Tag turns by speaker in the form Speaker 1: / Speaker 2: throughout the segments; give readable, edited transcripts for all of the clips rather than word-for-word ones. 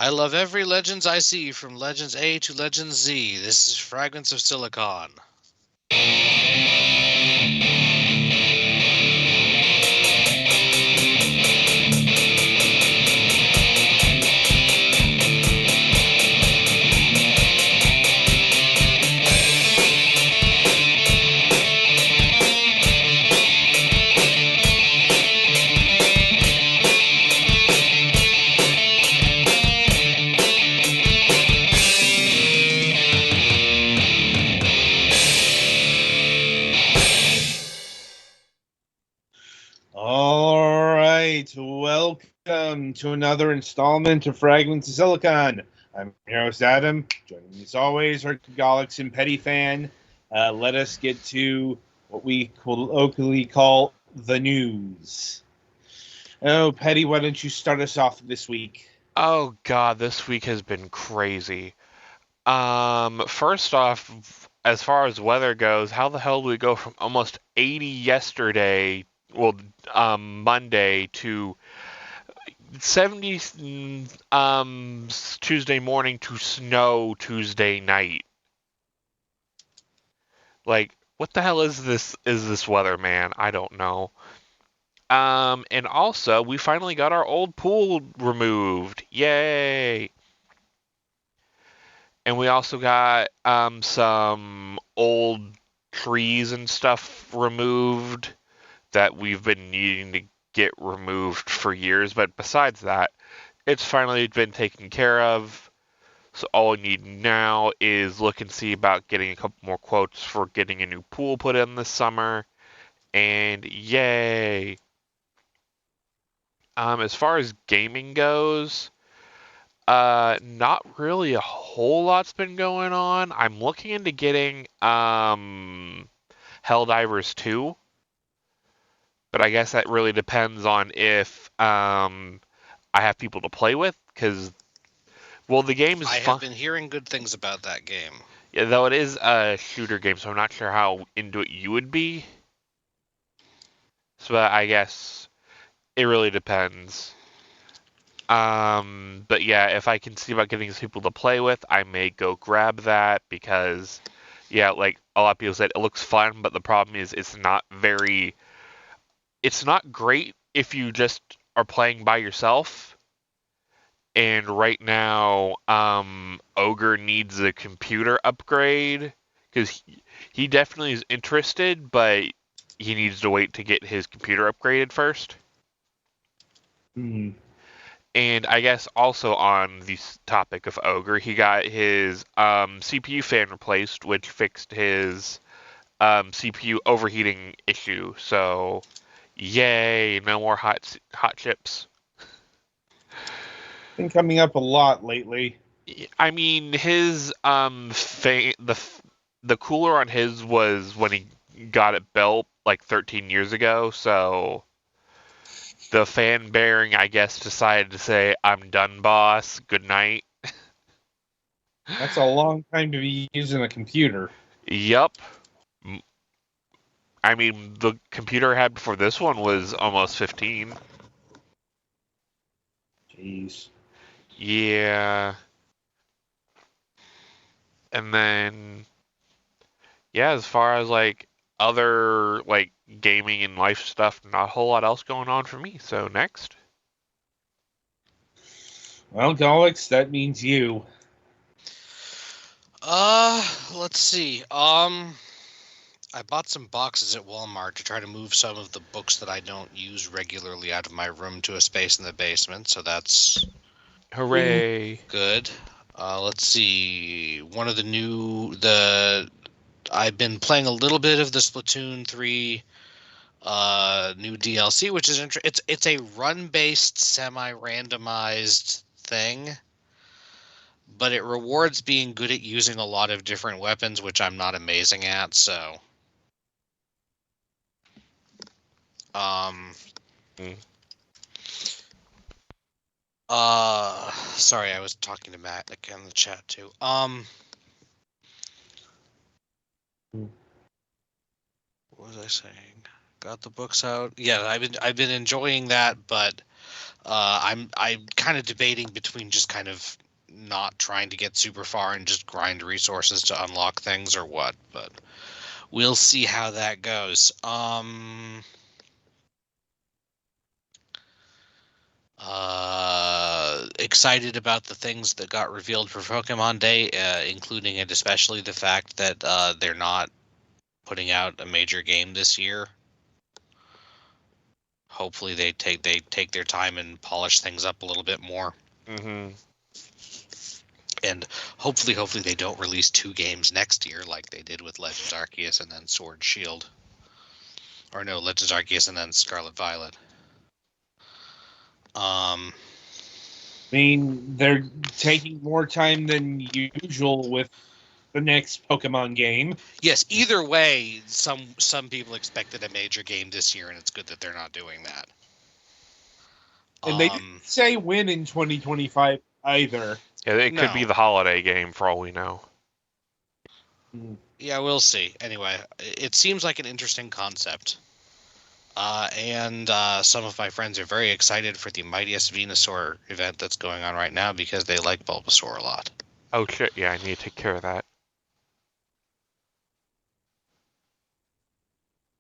Speaker 1: I love every Legends I see, from Legends A to Legends Z. This is Fragments of Silicon.
Speaker 2: All right, welcome to another installment of Fragments of Silicon. I'm your host, Adam. Joining me as always, our Galax and Petty fan. Let us get to what we colloquially call the news. Oh, Petty, why don't you start us off this week?
Speaker 3: Oh god, this week has been crazy. First off, as far as weather goes, how the hell do we go from almost 80 yesterday, Monday, to 70 Tuesday morning to snow Tuesday night? Like, what the hell is this weather, man? I don't know. And also, we finally got our old pool removed. Yay! And we also got some old trees and stuff removed that we've been needing to get removed for years. But besides that, it's finally been taken care of. So all we need now is look and see about getting a couple more quotes for getting a new pool put in this summer. And yay! As far as gaming goes, not really a whole lot's been going on. I'm looking into getting Helldivers 2, but I guess that really depends on if I have people to play with, because the game is
Speaker 1: I
Speaker 3: fun.
Speaker 1: have been hearing good things about that game.
Speaker 3: Yeah, though it is a shooter game, so I'm not sure how into it you would be. So I guess it really depends. But yeah, if I can see about getting people to play with, I may go grab that because, yeah, like a lot of people said, it looks fun, but the problem is it's not great if you just are playing by yourself. And right now, Ogre needs a computer upgrade because he definitely is interested, but he needs to wait to get his computer upgraded first.
Speaker 2: Hmm.
Speaker 3: And I guess also on the topic of Ogre, he got his CPU fan replaced, which fixed his CPU overheating issue. So, yay! No more hot chips.
Speaker 2: Been coming up a lot lately.
Speaker 3: I mean, his the cooler on his was when he got it built like 13 years ago. So the fan bearing, I guess, decided to say, "I'm done, boss. Good night."
Speaker 2: That's a long time to be using a computer.
Speaker 3: Yup. I mean, the computer I had before this one was almost 15.
Speaker 2: Jeez.
Speaker 3: Yeah. And then, yeah, as far as like other like gaming and life stuff, not a whole lot else going on for me. So next.
Speaker 2: Well, Galax, that means you.
Speaker 1: Let's see. I bought some boxes at Walmart to try to move some of the books that I don't use regularly out of my room to a space in the basement, so that's
Speaker 3: Hooray.
Speaker 1: good. Let's see. One of I've been playing a little bit of the Splatoon 3 new DLC, which is it's a run-based semi-randomized thing, but it rewards being good at using a lot of different weapons, which I'm not amazing at, so
Speaker 3: Mm.
Speaker 1: sorry, I was talking to Matt again in the chat too. What was I saying? got the books out. Yeah, I've been enjoying that, but I'm kind of debating between just kind of not trying to get super far and just grind resources to unlock things or what. But we'll see how that goes. Excited about the things that got revealed for Pokemon Day, including and especially the fact that they're not putting out a major game this year. Hopefully they take their time and polish things up a little bit more.
Speaker 3: Mm-hmm.
Speaker 1: And hopefully they don't release 2 games next year like they did with Legends Arceus and then Sword Shield. Or no, Legends Arceus and then Scarlet Violet.
Speaker 2: I mean, they're taking more time than usual with the next Pokemon game.
Speaker 1: Yes, either way, some people expected a major game this year, and it's good that they're not doing that.
Speaker 2: And they didn't say when in 2025 either.
Speaker 3: Yeah, it could be the holiday game for all we know.
Speaker 1: Yeah, we'll see. Anyway, it seems like an interesting concept. And some of my friends are very excited for the Mightiest Venusaur event that's going on right now because they like Bulbasaur a lot.
Speaker 3: Oh shit, yeah, I need to take care of that.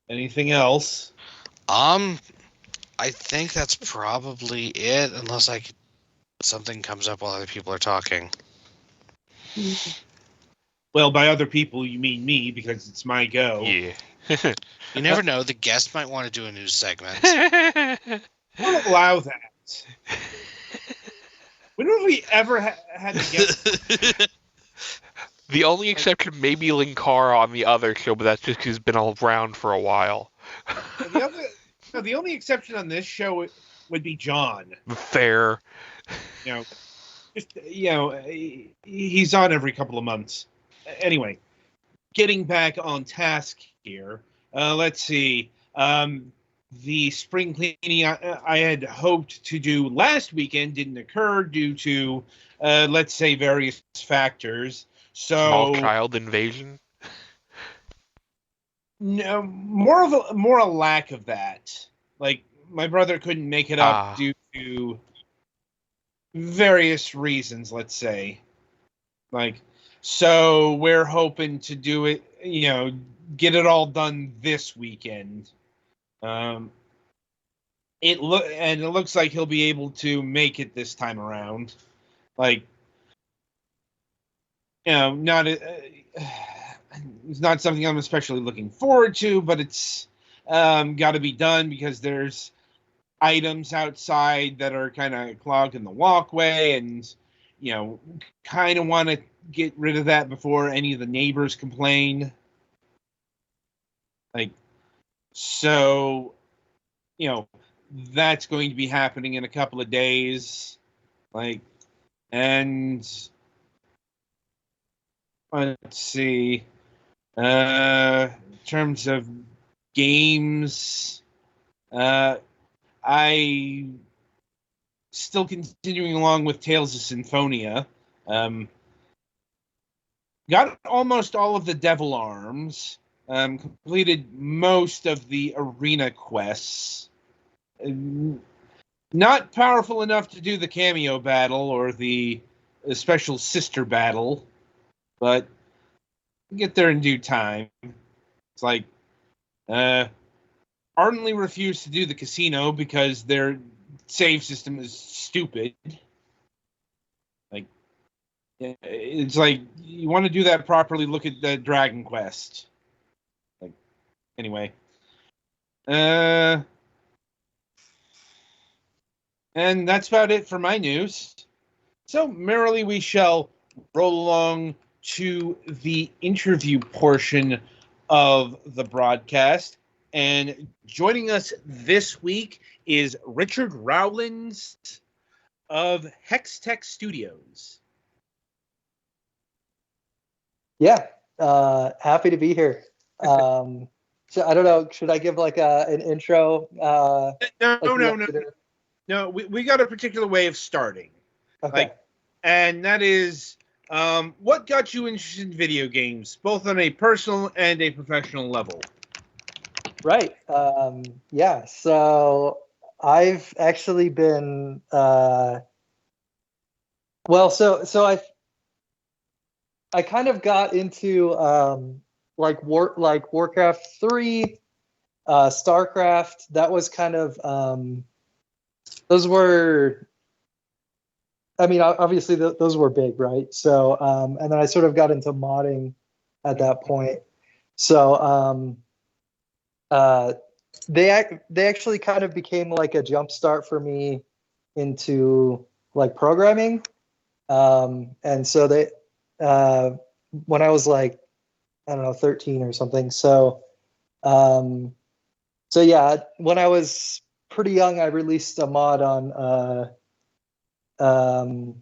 Speaker 2: Anything else?
Speaker 1: I think that's probably it, unless something comes up while other people are talking.
Speaker 2: Well, by other people, you mean me, because it's my go.
Speaker 3: Yeah.
Speaker 1: You never know. The guest might want to do a news segment.
Speaker 2: I don't allow that. When have we ever had to get...
Speaker 3: The only exception may be Linkara on the other show, but that's just because he's been around for a while.
Speaker 2: The only exception on this show would be John.
Speaker 3: Fair.
Speaker 2: He's on every couple of months. Anyway, getting back on task here. Let's see. The spring cleaning I had hoped to do last weekend didn't occur due to, let's say, various factors. So,
Speaker 3: small child invasion?
Speaker 2: No, more a lack of that. Like, my brother couldn't make it up due to various reasons, let's say. Like, so we're hoping to do it, get it all done this weekend. It looks like he'll be able to make it this time around. Like, it's not something I'm especially looking forward to, but it's got to be done because there's items outside that are kind of clogged in the walkway, and kind of want to get rid of that before any of the neighbors complain. Like, so, that's going to be happening in a couple of days. Like, and let's see. In terms of games, I still continuing along with Tales of Symphonia. Got almost all of the Devil Arms. Completed most of the arena quests. Not powerful enough to do the cameo battle or the special sister battle, but get there in due time. It's like, ardently refuse to do the casino because their save system is stupid. Like, it's like, you want to do that properly, look at the Dragon Quest. Like, anyway. And that's about it for my news. So, merrily we shall roll along to the interview portion of the broadcast. And joining us this week is Richard Rowland of Hextech Studios.
Speaker 4: Yeah, happy to be here. So I don't know, should I give like an intro?
Speaker 2: No, we got a particular way of starting.
Speaker 4: Okay.
Speaker 2: And that is, what got you interested in video games, both on a personal and a professional level?
Speaker 4: Right. Yeah. So I've actually been I kind of got into like Warcraft 3, StarCraft. That was kind of those were, I mean, obviously those were big, right? So and then I sort of got into modding at that point. So uh, they actually kind of became like a jump start for me into like programming. And so they when I was like, I don't know, 13 or something. Um, so yeah, when I was pretty young, I released a mod um,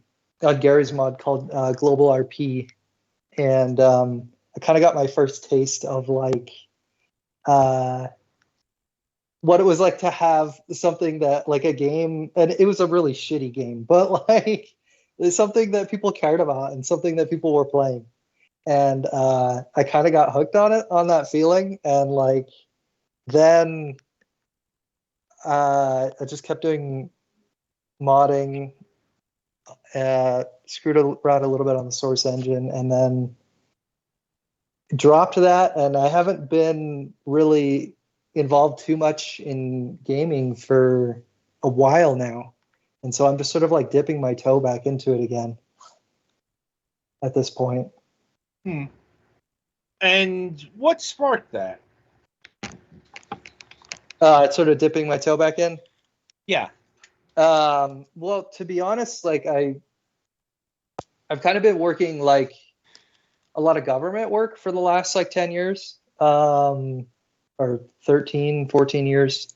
Speaker 4: on Gary's mod called Global RP, and I kind of got my first taste of like uh, what it was like to have something that like a game, and it was a really shitty game, but like it's something that people cared about and something that people were playing. And I kind of got hooked on it, on that feeling, and like then I just kept doing modding, screwed around a little bit on the source engine, and then dropped that. And I haven't been really involved too much in gaming for a while now, and so I'm just sort of like dipping my toe back into it again at this point.
Speaker 2: And what sparked that?
Speaker 4: It's sort of dipping my toe back in.
Speaker 2: Yeah.
Speaker 4: Well, to be honest, like I've kind of been working like a lot of government work for the last like 10 years, or 13, 14 years.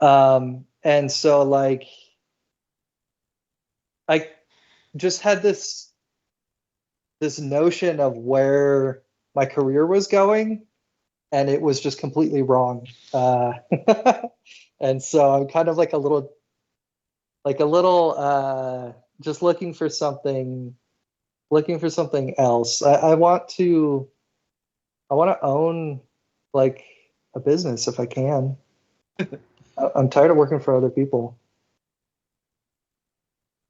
Speaker 4: And so like I just had this notion of where my career was going, and it was just completely wrong. And so I'm kind of like a little just looking for something else. I want to own like a business if I can. I'm tired of working for other people.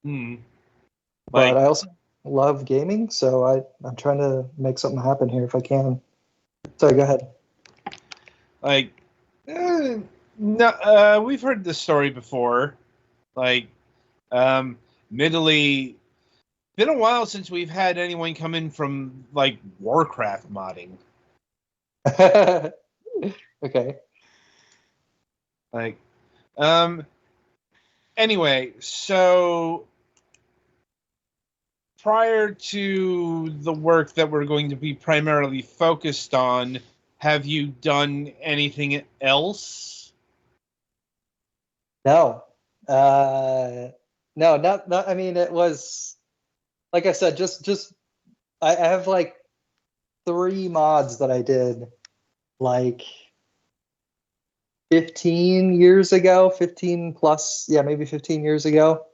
Speaker 4: But I also love gaming, so I'm trying to make something happen here if I can. Sorry, go ahead.
Speaker 2: Like, no, we've heard this story before. Like, admittedly, been a while since we've had anyone come in from like Warcraft modding.
Speaker 4: Okay.
Speaker 2: Like, anyway, so prior to the work that we're going to be primarily focused on, have you done anything else?
Speaker 4: No. No, not I mean, it was like I said, just I have like 3 mods that I did like 15 years ago, 15 plus, yeah, maybe 15 years ago.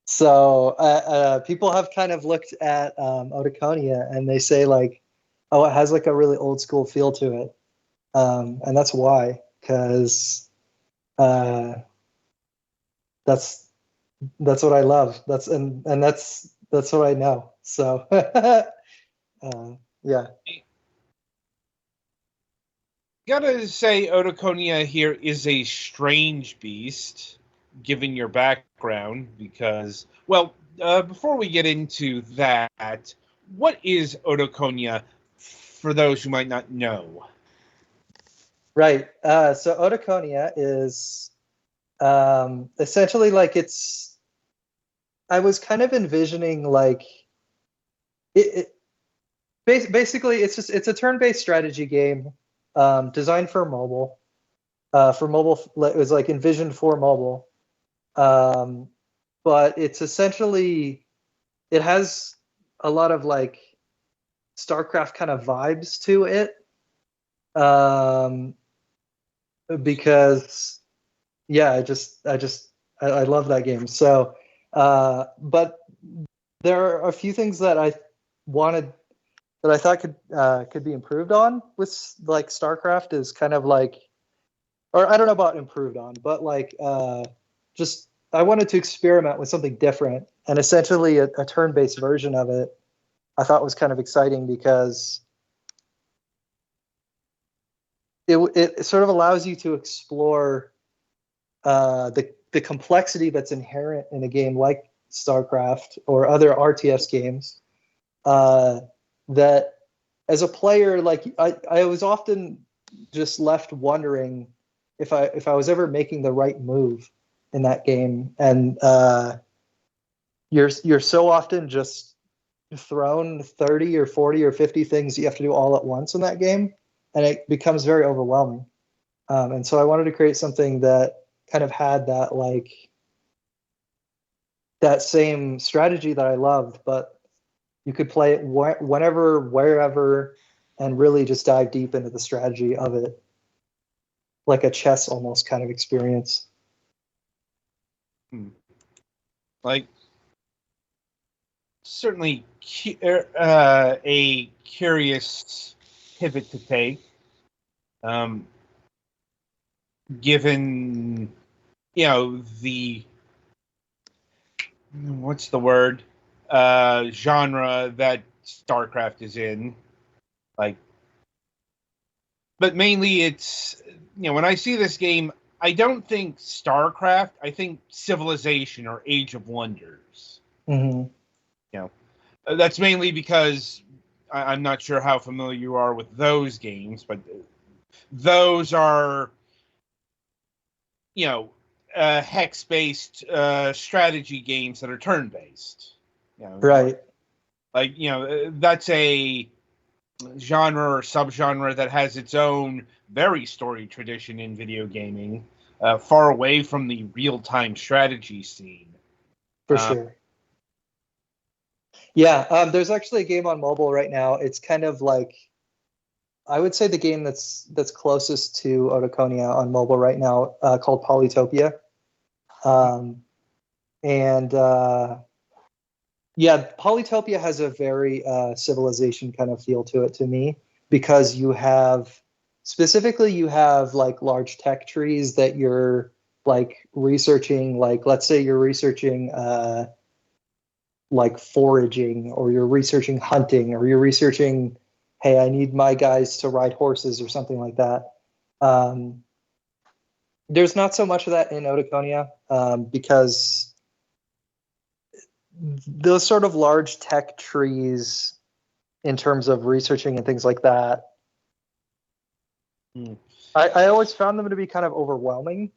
Speaker 4: So people have kind of looked at Otoconia, and they say like, oh, it has like a really old school feel to it. And that's why, because that's what I love. That's what I know. So yeah.
Speaker 2: Gotta say, Otoconia here is a strange beast, given your background, because, well, before we get into that, what is Otoconia for those who might not know?
Speaker 4: Right. So Otoconia is essentially like I was kind of envisioning like basically it's a turn-based strategy game, designed for mobile. It was like envisioned for mobile. But it's essentially, it has a lot of like StarCraft kind of vibes to it. Because yeah, I love that game. So but there are a few things that I wanted that I thought could be improved on with like StarCraft is kind of like, or I don't know about improved on, but like just I wanted to experiment with something different, and essentially a turn-based version of it I thought was kind of exciting because it sort of allows you to explore the complexity that's inherent in a game like StarCraft or other RTS games. That as a player, like I was often just left wondering if I was ever making the right move in that game, and you're so often just thrown 30 or 40 or 50 things you have to do all at once in that game, and it becomes very overwhelming. And so I wanted to create something that kind of had that like that same strategy that I loved, but you could play it whenever, wherever, and really just dive deep into the strategy of it, like a chess almost kind of experience.
Speaker 2: Like, certainly a curious pivot to take, given, the, what's the word, genre that StarCraft is in. Like, but mainly it's, when I see this game, I don't think StarCraft, I think Civilization or Age of Wonders.
Speaker 4: Mm-hmm.
Speaker 2: That's mainly because I'm not sure how familiar you are with those games, but those are, hex-based strategy games that are turn-based.
Speaker 4: Right.
Speaker 2: Like, that's a genre or subgenre that has its own very storied tradition in video gaming, far away from the real-time strategy scene.
Speaker 4: For sure. Yeah, there's actually a game on mobile right now. It's kind of like, I would say the game that's closest to Otoconia on mobile right now, called Polytopia. Yeah, Polytopia has a very Civilization kind of feel to it to me, because you have like large tech trees that you're like researching. Like, let's say you're researching like foraging, or you're researching hunting, or you're researching, hey, I need my guys to ride horses or something like that. There's not so much of that in Otoconia, because those sort of large tech trees in terms of researching and things like that, I always found them to be kind of overwhelming.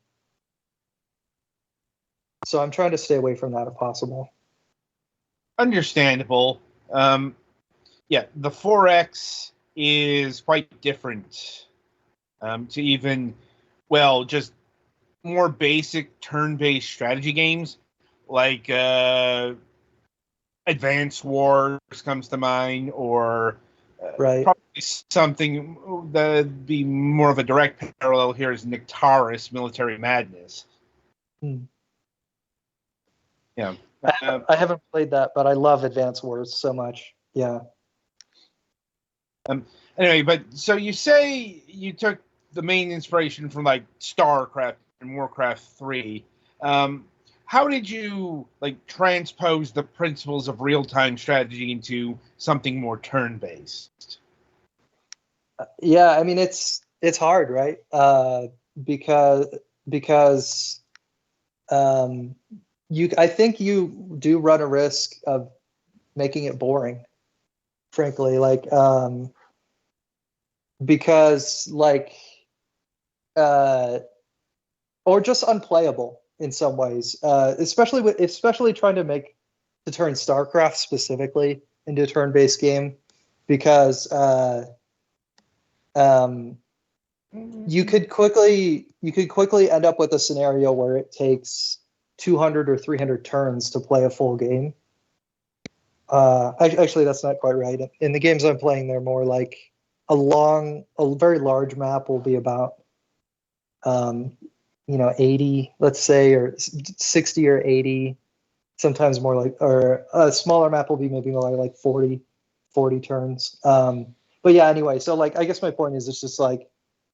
Speaker 4: So I'm trying to stay away from that if possible.
Speaker 2: Understandable. Yeah, the 4X is quite different to even, just more basic turn-based strategy games, like Advance Wars comes to mind, or
Speaker 4: right.
Speaker 2: probably something that'd be more of a direct parallel here is Nectaris Military Madness. Yeah.
Speaker 4: I haven't played that, but I love Advance Wars so much. Yeah.
Speaker 2: Anyway, but so you say you took the main inspiration from like StarCraft and Warcraft 3. How did you like transpose the principles of real-time strategy into something more turn-based?
Speaker 4: Yeah, I mean it's hard, right? Because I think you do run a risk of making it boring, frankly, like because like or just unplayable in some ways, especially trying to turn StarCraft specifically into a turn-based game, because you could quickly end up with a scenario where it takes 200 or 300 turns to play a full game. Actually, that's not quite right. In the games I'm playing, they're more like a very large map will be about 80, let's say, or 60 or 80, sometimes more like, or a smaller map will be maybe more like 40 40 turns. But yeah, anyway, so like, I guess my point is, it's just like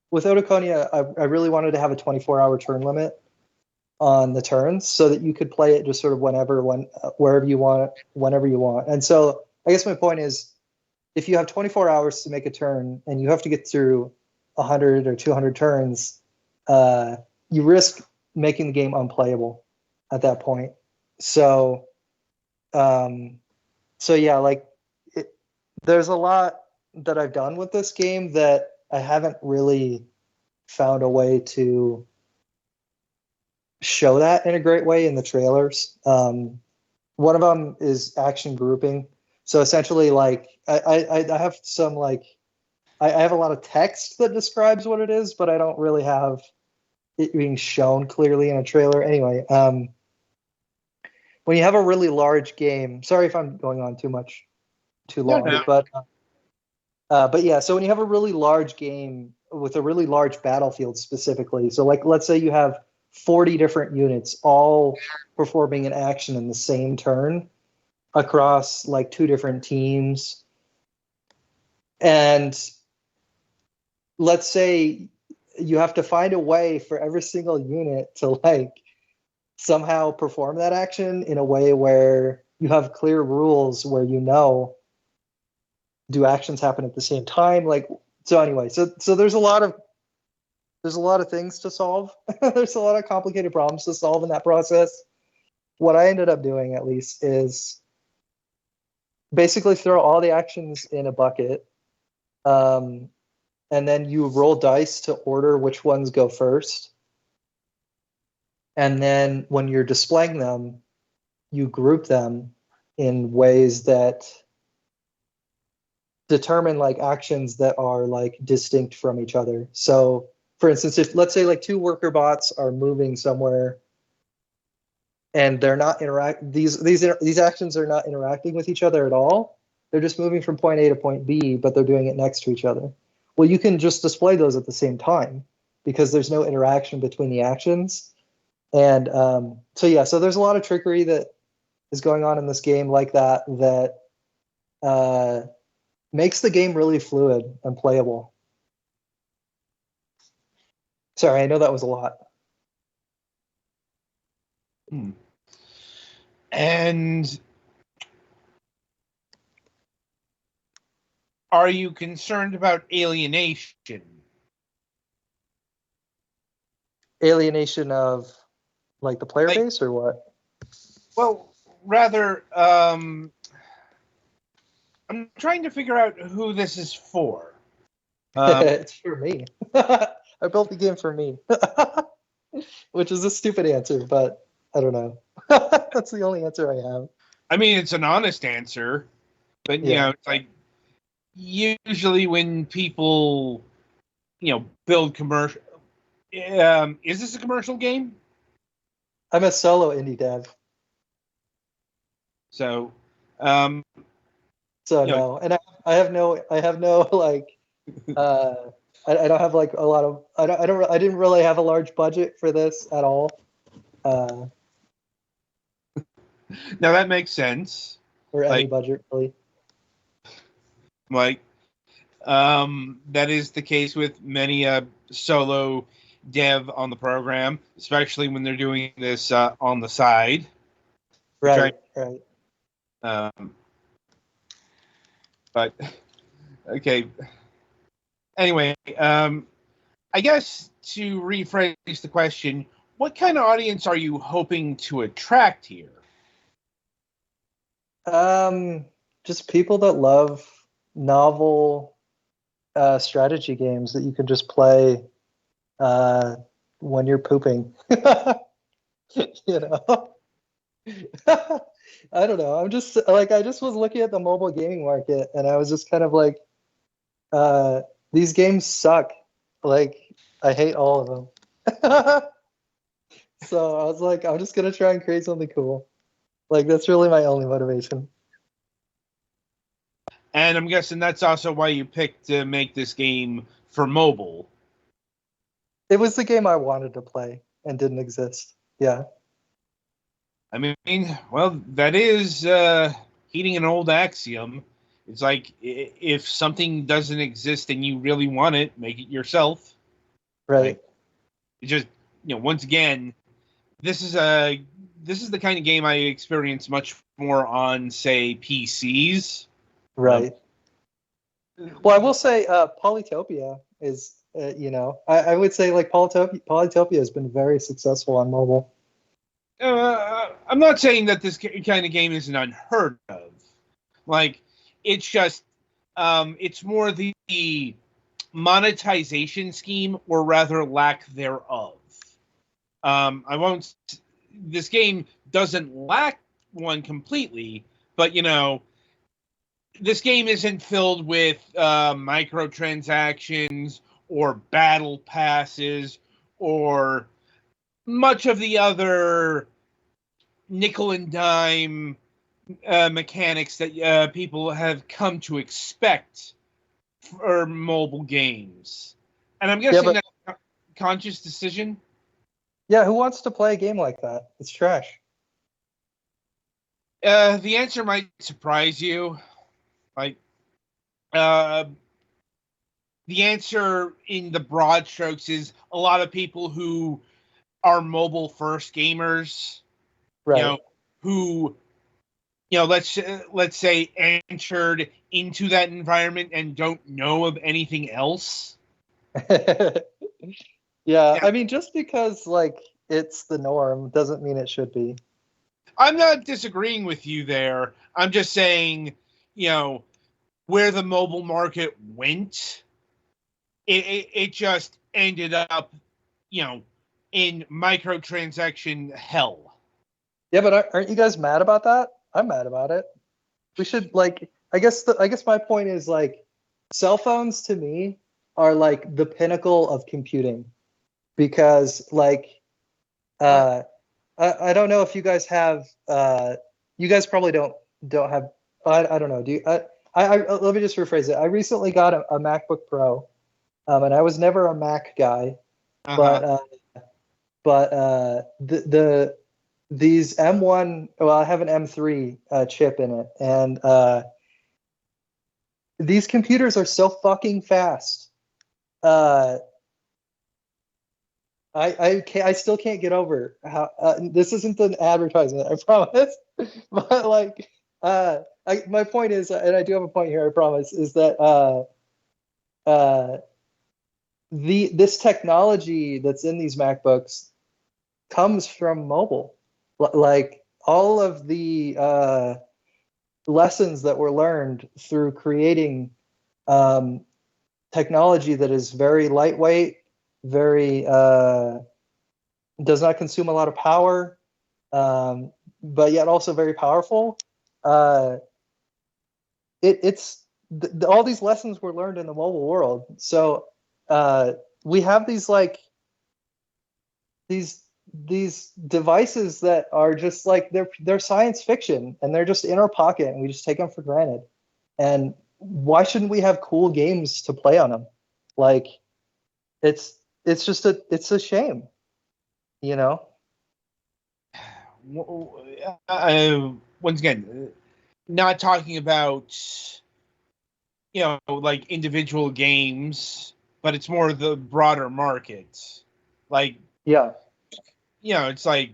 Speaker 4: with Otokonia, I really wanted to have a 24-hour turn limit on the turns so that you could play it just sort of wherever you want, whenever you want. And so I guess my point is, if you have 24 hours to make a turn and you have to get through 100 or 200 turns, you risk making the game unplayable at that point. So, yeah, like there's a lot that I've done with this game that I haven't really found a way to show that in a great way in the trailers. One of them is action grouping. So essentially, like I have some like I have a lot of text that describes what it is, but I don't really have it being shown clearly in a trailer. Anyway, when you have a really large game, sorry if I'm going on too long,
Speaker 2: No.
Speaker 4: but yeah, so when you have a really large game with a really large battlefield specifically, so like let's say you have 40 different units all performing an action in the same turn across like 2 different teams, and let's say you have to find a way for every single unit to like somehow perform that action in a way where you have clear rules where do actions happen at the same time, like so anyway, so there's a lot of things to solve. There's a lot of complicated problems to solve in that process. What I ended up doing, at least, is basically throw all the actions in a bucket, and then you roll dice to order which ones go first. And then when you're displaying them, you group them in ways that determine like actions that are like distinct from each other. So for instance, if let's say like 2 worker bots are moving somewhere and they're not these actions are not interacting with each other at all. They're just moving from point A to point B, but they're doing it next to each other. Well, you can just display those at the same time because there's no interaction between the actions. And so there's a lot of trickery that is going on in this game like that makes the game really fluid and playable. Sorry, I know that was a lot.
Speaker 2: And are you concerned about alienation?
Speaker 4: Alienation of like the player base or what?
Speaker 2: Well, rather, I'm trying to figure out who this is for.
Speaker 4: It's for me. I built the game for me, which is a stupid answer, but I don't know. That's the only answer I have.
Speaker 2: I mean, it's an honest answer, but you know, it's like usually when people, build commercial. Is this a commercial game?
Speaker 4: I'm a solo indie dev.
Speaker 2: So,
Speaker 4: no, and I have no like, I don't have like a lot of, I didn't really have a large budget for this at all.
Speaker 2: Now that makes sense.
Speaker 4: Or any budget really.
Speaker 2: Like, that is the case with many solo dev on the program, especially when they're doing this on the side.
Speaker 4: Right.
Speaker 2: But okay. Anyway, I guess to rephrase the question, what kind of audience are you hoping to attract here?
Speaker 4: Just people that love novel strategy games that you can just play when you're pooping. I don't know. I'm just like, I just was looking at the mobile gaming market and I was just kind of like, these games suck. Like, I hate all of them. So I was like, I'm just going to try and create something cool. Like, that's really my only motivation.
Speaker 2: And I'm guessing that's also why you picked to make this game for mobile.
Speaker 4: It was the game I wanted to play and didn't exist. Yeah.
Speaker 2: I mean, well, that is heeding an old axiom. It's like if something doesn't exist and you really want it, make it yourself.
Speaker 4: Right.
Speaker 2: Like, it just, once again, this is the kind of game I experience much more on, say, PCs.
Speaker 4: Right. Well, I will say Polytopia is, I would say like Polytopia has been very successful on mobile.
Speaker 2: I'm not saying that this kind of game isn't unheard of. Like, it's just, it's more the monetization scheme, or rather lack thereof. I won't. This game doesn't lack one completely, but this game isn't filled with microtransactions or battle passes or much of the other nickel and dime mechanics that people have come to expect for mobile games. And I'm guessing that's a conscious decision.
Speaker 4: Yeah, who wants to play a game like that? It's trash.
Speaker 2: The answer might surprise you. Like, the answer in the broad strokes is a lot of people who are mobile first gamers,
Speaker 4: right?
Speaker 2: Who, let's say entered into that environment and don't know of anything else.
Speaker 4: Yeah, I mean, just because like it's the norm doesn't mean it should be.
Speaker 2: I'm not disagreeing with you there. I'm just saying, where the mobile market went, it just ended up, in microtransaction hell.
Speaker 4: Yeah, but aren't you guys mad about that? I'm mad about it. We should I guess my point is like cell phones to me are like the pinnacle of computing because like I don't know if you guys have you guys probably don't have I don't know, do you I let me just rephrase it. I recently got a MacBook Pro and I was never a Mac guy, but these M1, well, I have an M3 chip in it, and these computers are so fucking fast. I still can't get over how this isn't an advertisement, I promise. But like, my point is, and I do have a point here, I promise, is that this technology that's in these MacBooks comes from mobile. Like all of the lessons that were learned through creating technology that is very lightweight, very does not consume a lot of power, but yet also very powerful. It's all these lessons were learned in the mobile world. So we have these like these devices that are just like they're science fiction and they're just in our pocket and we just take them for granted. And why shouldn't we have cool games to play on them? Like it's just it's a shame,
Speaker 2: Once again, not talking about like individual games, but it's more the broader market. Like,
Speaker 4: yeah,
Speaker 2: it's like,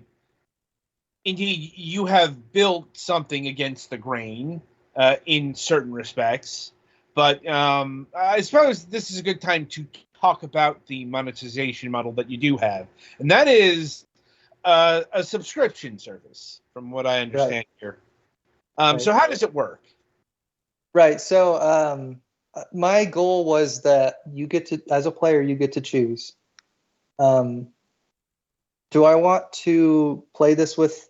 Speaker 2: indeed, you have built something against the grain in certain respects, but I suppose this is a good time to talk about the monetization model that you do have, and that is a subscription service, from what I understand here.
Speaker 4: Right.
Speaker 2: So how does it work?
Speaker 4: Right. So my goal was that you get to, as a player, you get to choose. Do I want to play this with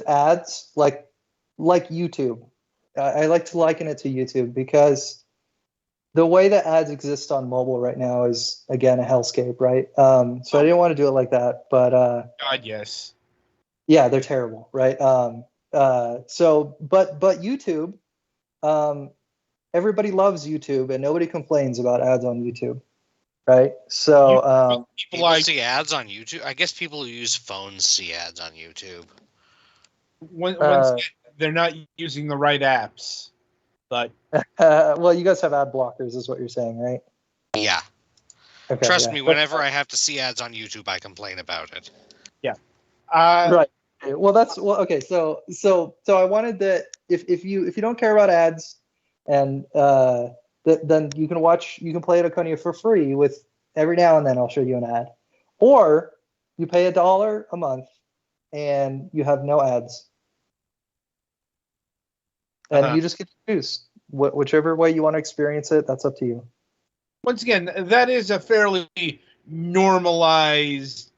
Speaker 4: ads like YouTube? I like to liken it to YouTube because the way that ads exist on mobile right now is again a hellscape, right? So I didn't want to do it like that, but
Speaker 2: God, yes.
Speaker 4: Yeah, they're terrible, right? So but YouTube, everybody loves YouTube and nobody complains about ads on YouTube, right? So
Speaker 1: people see ads on YouTube. I guess people who use phones see ads on YouTube.
Speaker 2: Once they're not using the right apps. But
Speaker 4: Well, you guys have ad blockers, is what you're saying, right?
Speaker 1: Yeah.
Speaker 4: Okay,
Speaker 1: Trust
Speaker 4: yeah.
Speaker 1: me, whenever I have to see ads on YouTube, I complain about it.
Speaker 4: Right. Okay, well, okay. So I wanted that if you don't care about ads, and then you can play Oconea for free with every now and then I'll show you an ad, or you pay $1 a month and you have no ads, and you just get to choose whichever way you want to experience it. That's up to you.
Speaker 2: once again, that is a fairly normalized,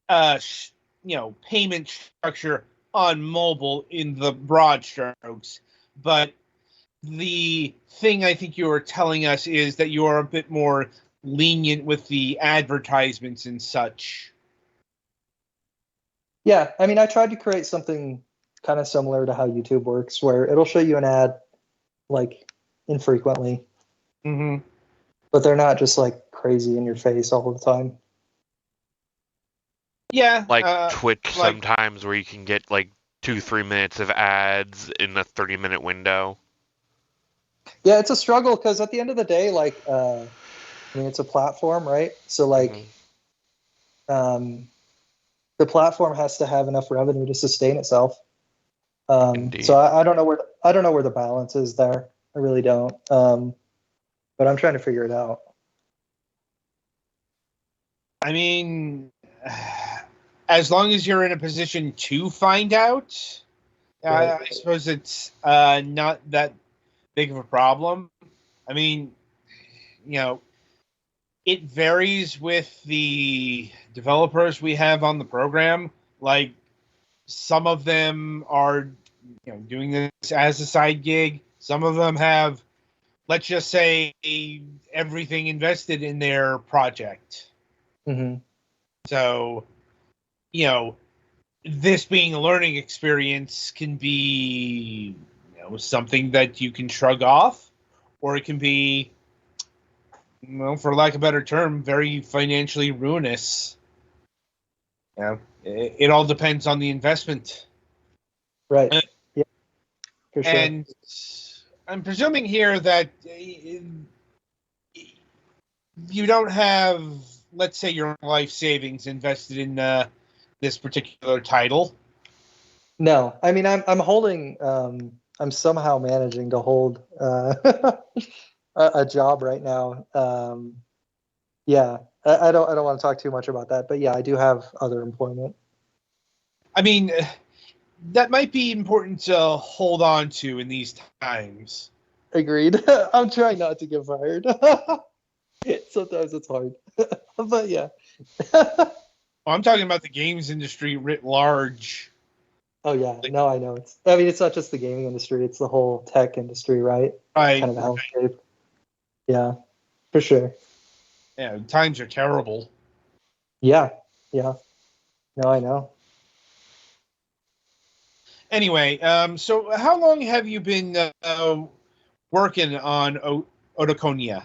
Speaker 2: payment structure on mobile in the broad strokes. But the thing I think you are telling us is that you are a bit more lenient with the advertisements and such.
Speaker 4: Yeah, I mean, I tried to create something kind of similar to how YouTube works, where it'll show you an ad like infrequently,
Speaker 2: Mm-hmm.
Speaker 4: but they're not just like crazy in your face all the time.
Speaker 2: Yeah,
Speaker 3: Like Twitch sometimes, where you can get like 2-3 minutes of ads in a 30-minute window.
Speaker 4: Yeah, it's a struggle because at the end of the day, like, I mean, it's a platform, right? So like, the platform has to have enough revenue to sustain itself. So I don't know where the balance is there. I really don't. But I'm trying to figure it out.
Speaker 2: I mean, as long as you're in a position to find out,
Speaker 4: Right.
Speaker 2: I suppose it's not that big of a problem. I mean, it varies with the developers we have on the program. Like, some of them are, doing this as a side gig. Some of them have, let's just say, everything invested in their project.
Speaker 4: Mm-hmm.
Speaker 2: So, this being a learning experience can be, something that you can shrug off, or it can be, for lack of a better term, very financially ruinous. It all depends on the investment.
Speaker 4: Right. Yeah, for sure.
Speaker 2: And I'm presuming here that you don't have, let's say, your life savings invested in this particular title.
Speaker 4: No, I mean, I'm holding. I'm somehow managing to hold a job right now. Yeah, I don't want to talk too much about that, but yeah, I do have other employment.
Speaker 2: I mean, that might be important to hold on to in these times.
Speaker 4: Agreed. I'm trying not to get fired. Sometimes it's hard, but yeah.
Speaker 2: I'm talking about the games industry writ large.
Speaker 4: Oh yeah, no, I know. It's not just the gaming industry; it's the whole tech industry, right?
Speaker 2: Right.
Speaker 4: Kind of hellscape. Yeah, for sure.
Speaker 2: Yeah, times are terrible.
Speaker 4: Yeah. No, I know.
Speaker 2: Anyway, so how long have you been working on Otokonia?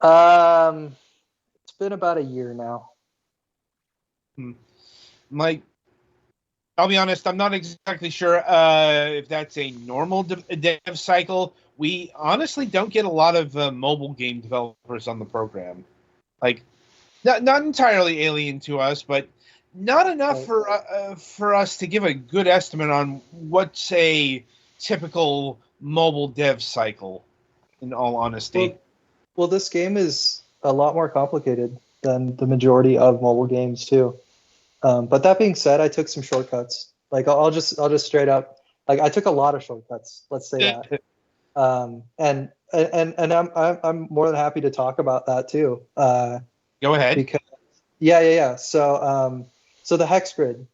Speaker 4: It's been about a year now.
Speaker 2: Like, I'll be honest, I'm not exactly sure if that's a normal dev cycle. We honestly don't get a lot of mobile game developers on the program. Like, not entirely alien to us, but not enough for us to give a good estimate on what's a typical mobile dev cycle, in all honesty.
Speaker 4: Well, this game is a lot more complicated than the majority of mobile games too. But that being said, I took some shortcuts. Like I'll just straight up, like I took a lot of shortcuts. Let's say that. And I'm more than happy to talk about that too.
Speaker 2: Go ahead.
Speaker 4: Because yeah. So the hex grid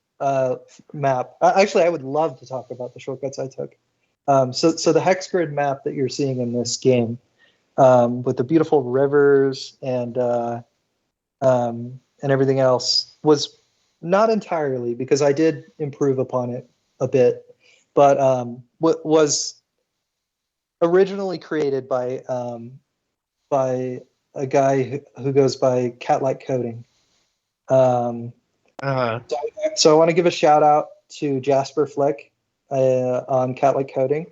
Speaker 4: map. Actually, I would love to talk about the shortcuts I took. So the hex grid map that you're seeing in this game, with the beautiful rivers and everything else, was not entirely, because I did improve upon it a bit, but was originally created by a guy who goes by Cat-like Coding. So I want to give a shout out to Jasper Flick on Cat-like Coding.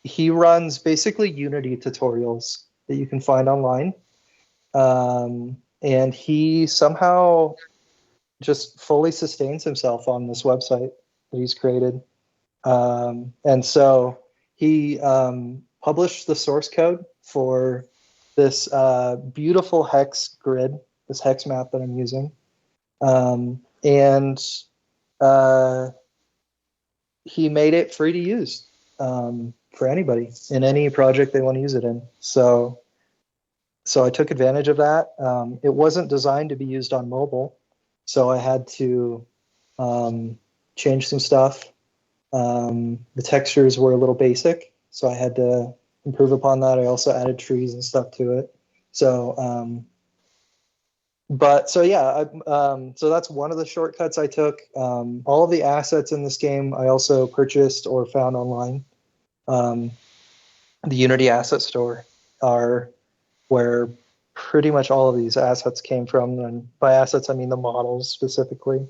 Speaker 4: He runs basically Unity tutorials that you can find online. And he somehow just fully sustains himself on this website that he's created. And so he published the source code for this beautiful hex grid, this hex map that I'm using. And he made it free to use for anybody in any project they want to use it in. So I took advantage of that. It wasn't designed to be used on mobile, so I had to change some stuff. The textures were a little basic, so I had to improve upon that. I also added trees and stuff to it. So so that's one of the shortcuts I took. All of the assets in this game I also purchased or found online. The Unity Asset Store are where pretty much all of these assets came from. And by assets, I mean the models specifically,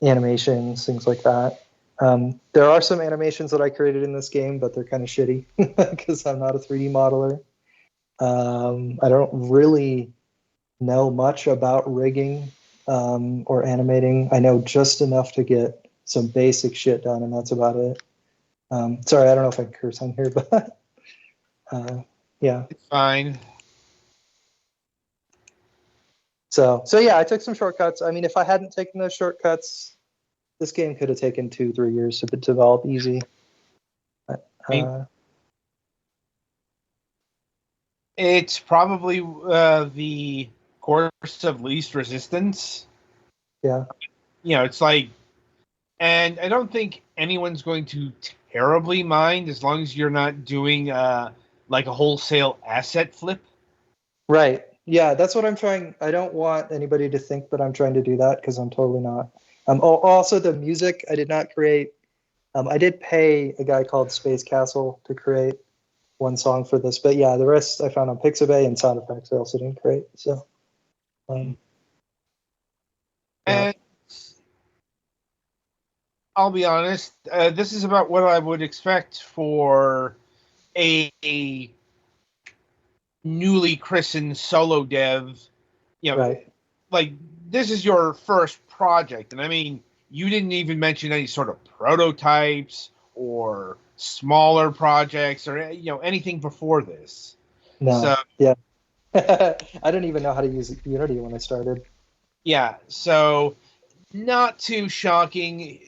Speaker 4: animations, things like that. There are some animations that I created in this game, but they're kind of shitty because I'm not a 3D modeler. I don't really know much about rigging or animating. I know just enough to get some basic shit done, and that's about it. Sorry, I don't know if I can curse on here, but yeah.
Speaker 2: It's fine.
Speaker 4: So yeah, I took some shortcuts. I mean, if I hadn't taken those shortcuts, this game could have taken 2-3 years to develop easy.
Speaker 2: It's probably the course of least resistance.
Speaker 4: Yeah.
Speaker 2: You know, it's like, and I don't think anyone's going to terribly mind as long as you're not doing like a wholesale asset flip.
Speaker 4: Right. Yeah, that's what I'm trying. I don't want anybody to think that I'm trying to do that because I'm totally not. Also, the music I did not create. I did pay a guy called Space Castle to create one song for this, but yeah, the rest I found on Pixabay, and sound effects I also didn't create. So,
Speaker 2: And
Speaker 4: yeah.
Speaker 2: I'll be honest, this is about what I would expect for a newly christened solo dev. You know,
Speaker 4: Right.
Speaker 2: like this is your first project, and I mean, you didn't even mention any sort of prototypes or smaller projects or anything before this.
Speaker 4: No.
Speaker 2: So
Speaker 4: Yeah. I didn't even know how to use Unity when I started.
Speaker 2: yeah, so not too shocking,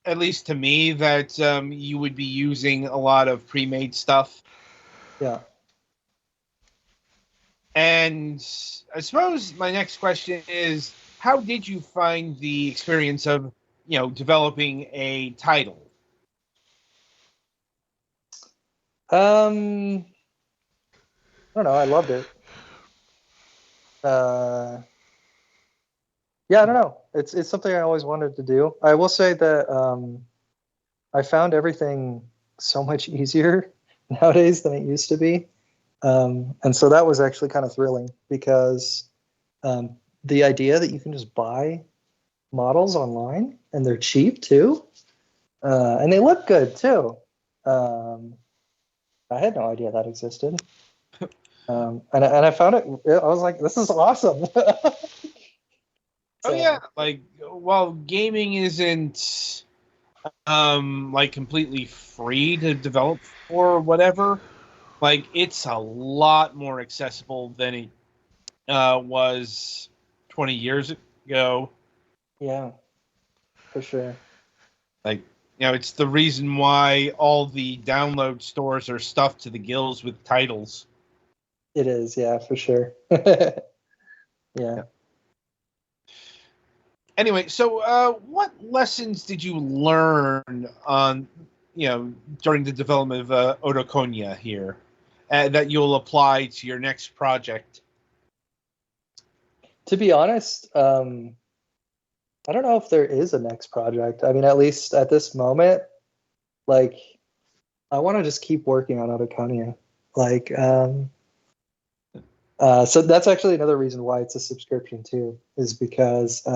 Speaker 2: at least to me, that you would be using a lot of pre-made stuff.
Speaker 4: Yeah.
Speaker 2: And I suppose my next question is, how did you find the experience of, developing a title?
Speaker 4: I don't know. I loved it. Yeah, I don't know. It's something I always wanted to do. I will say that I found everything so much easier nowadays than it used to be. And so that was actually kind of thrilling because the idea that you can just buy models online and they're cheap too, and they look good too. I had no idea that existed. And I found it. I was like, this is awesome.
Speaker 2: Oh yeah, like while gaming isn't like completely free to develop or whatever, like it's a lot more accessible than it was 20 years ago.
Speaker 4: Yeah, for sure.
Speaker 2: Like, it's the reason why all the download stores are stuffed to the gills with titles.
Speaker 4: It is, yeah, for sure. Yeah.
Speaker 2: Anyway, so what lessons did you learn on, during the development of Otokonia here that you'll apply to your next project?
Speaker 4: To be honest, I don't know if there is a next project. I mean, at least at this moment, like, I want to just keep working on Otokonia. Like, so that's actually another reason why it's a subscription too, is because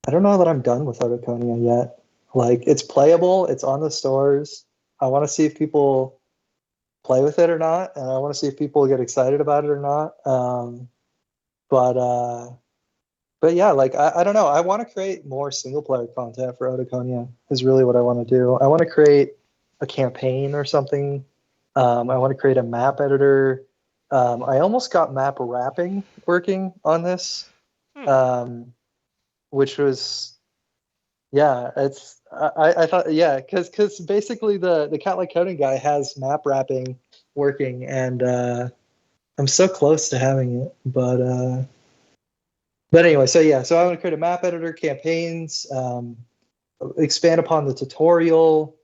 Speaker 4: I don't know that I'm done with Otokonia yet. Like, it's playable, it's on the stores. I want to see if people play with it or not, and I want to see if people get excited about it or not. But yeah, like I don't know. I want to create more single player content for Otoconia is really what I want to do. I want to create a campaign or something. I want to create a map editor. I almost got map wrapping working on this, which was, yeah, it's I thought, yeah, because basically the cat like coding guy has map wrapping working, and I'm so close to having it, but anyway, so yeah, so I want to create a map editor, campaigns, expand upon the tutorial,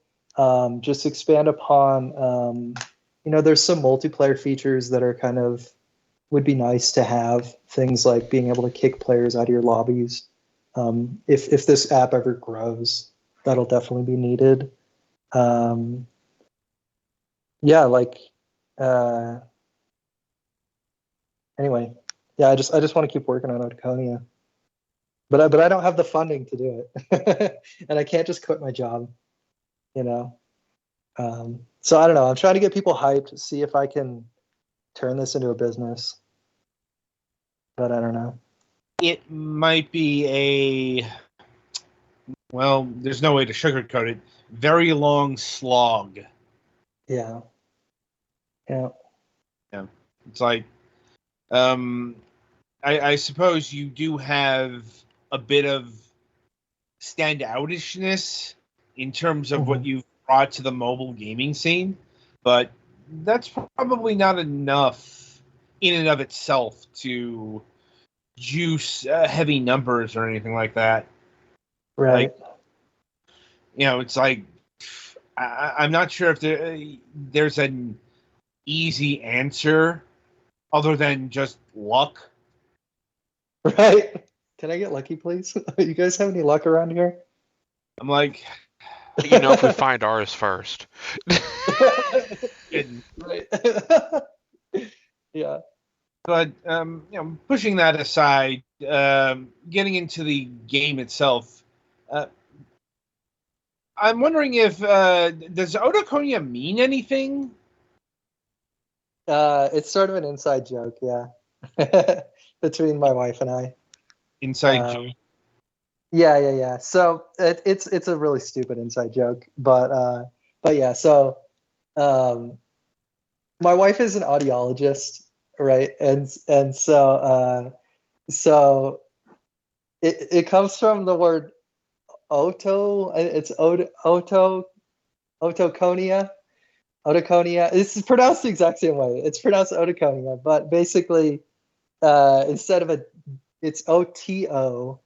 Speaker 4: just expand upon, there's some multiplayer features that are kind of would be nice to have. Things like being able to kick players out of your lobbies. If this app ever grows, that'll definitely be needed. Yeah, like anyway, yeah, I just want to keep working on Otoconia. But I don't have the funding to do it, and I can't just quit my job, you know. So I don't know. I'm trying to get people hyped, see if I can turn this into a business. But I don't know.
Speaker 2: It might be well, there's no way to sugarcoat it. Very long slog.
Speaker 4: Yeah.
Speaker 2: Yeah. It's like, I suppose you do have a bit of standoutishness in terms of what you've brought to the mobile gaming scene, but that's probably not enough in and of itself to juice heavy numbers or anything like that.
Speaker 4: Right.
Speaker 2: Like, it's like, I'm not sure if there's an easy answer other than just luck.
Speaker 4: Right. Can I get lucky, please? You guys have any luck around here?
Speaker 2: I'm like,
Speaker 3: if we find ours first.
Speaker 4: Right. Yeah.
Speaker 2: but pushing that aside, getting into the game itself, I'm wondering if does Otoconia mean anything?
Speaker 4: It's sort of an inside joke, yeah, between my wife and I.
Speaker 2: Inside joke.
Speaker 4: Yeah. So it's a really stupid inside joke, but yeah. So my wife is an audiologist, right? And so it comes from the word oto. It's otoconia. Otoconia. This is pronounced the exact same way. It's pronounced otoconia, but basically, instead of it's OTOCONIA.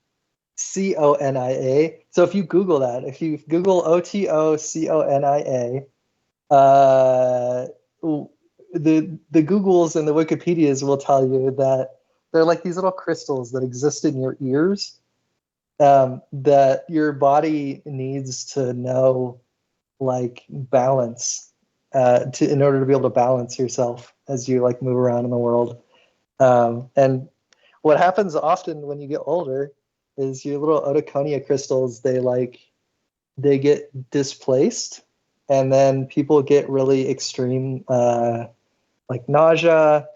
Speaker 4: So if you Google that, if you Google OTOCONIA, the Googles and the Wikipedias will tell you that they're like these little crystals that exist in your ears, that your body needs to know, like, balance, in order to be able to balance yourself as you like move around in the world. And what happens often when you get older is your little otoconia crystals, they get displaced, and then people get really extreme like nausea,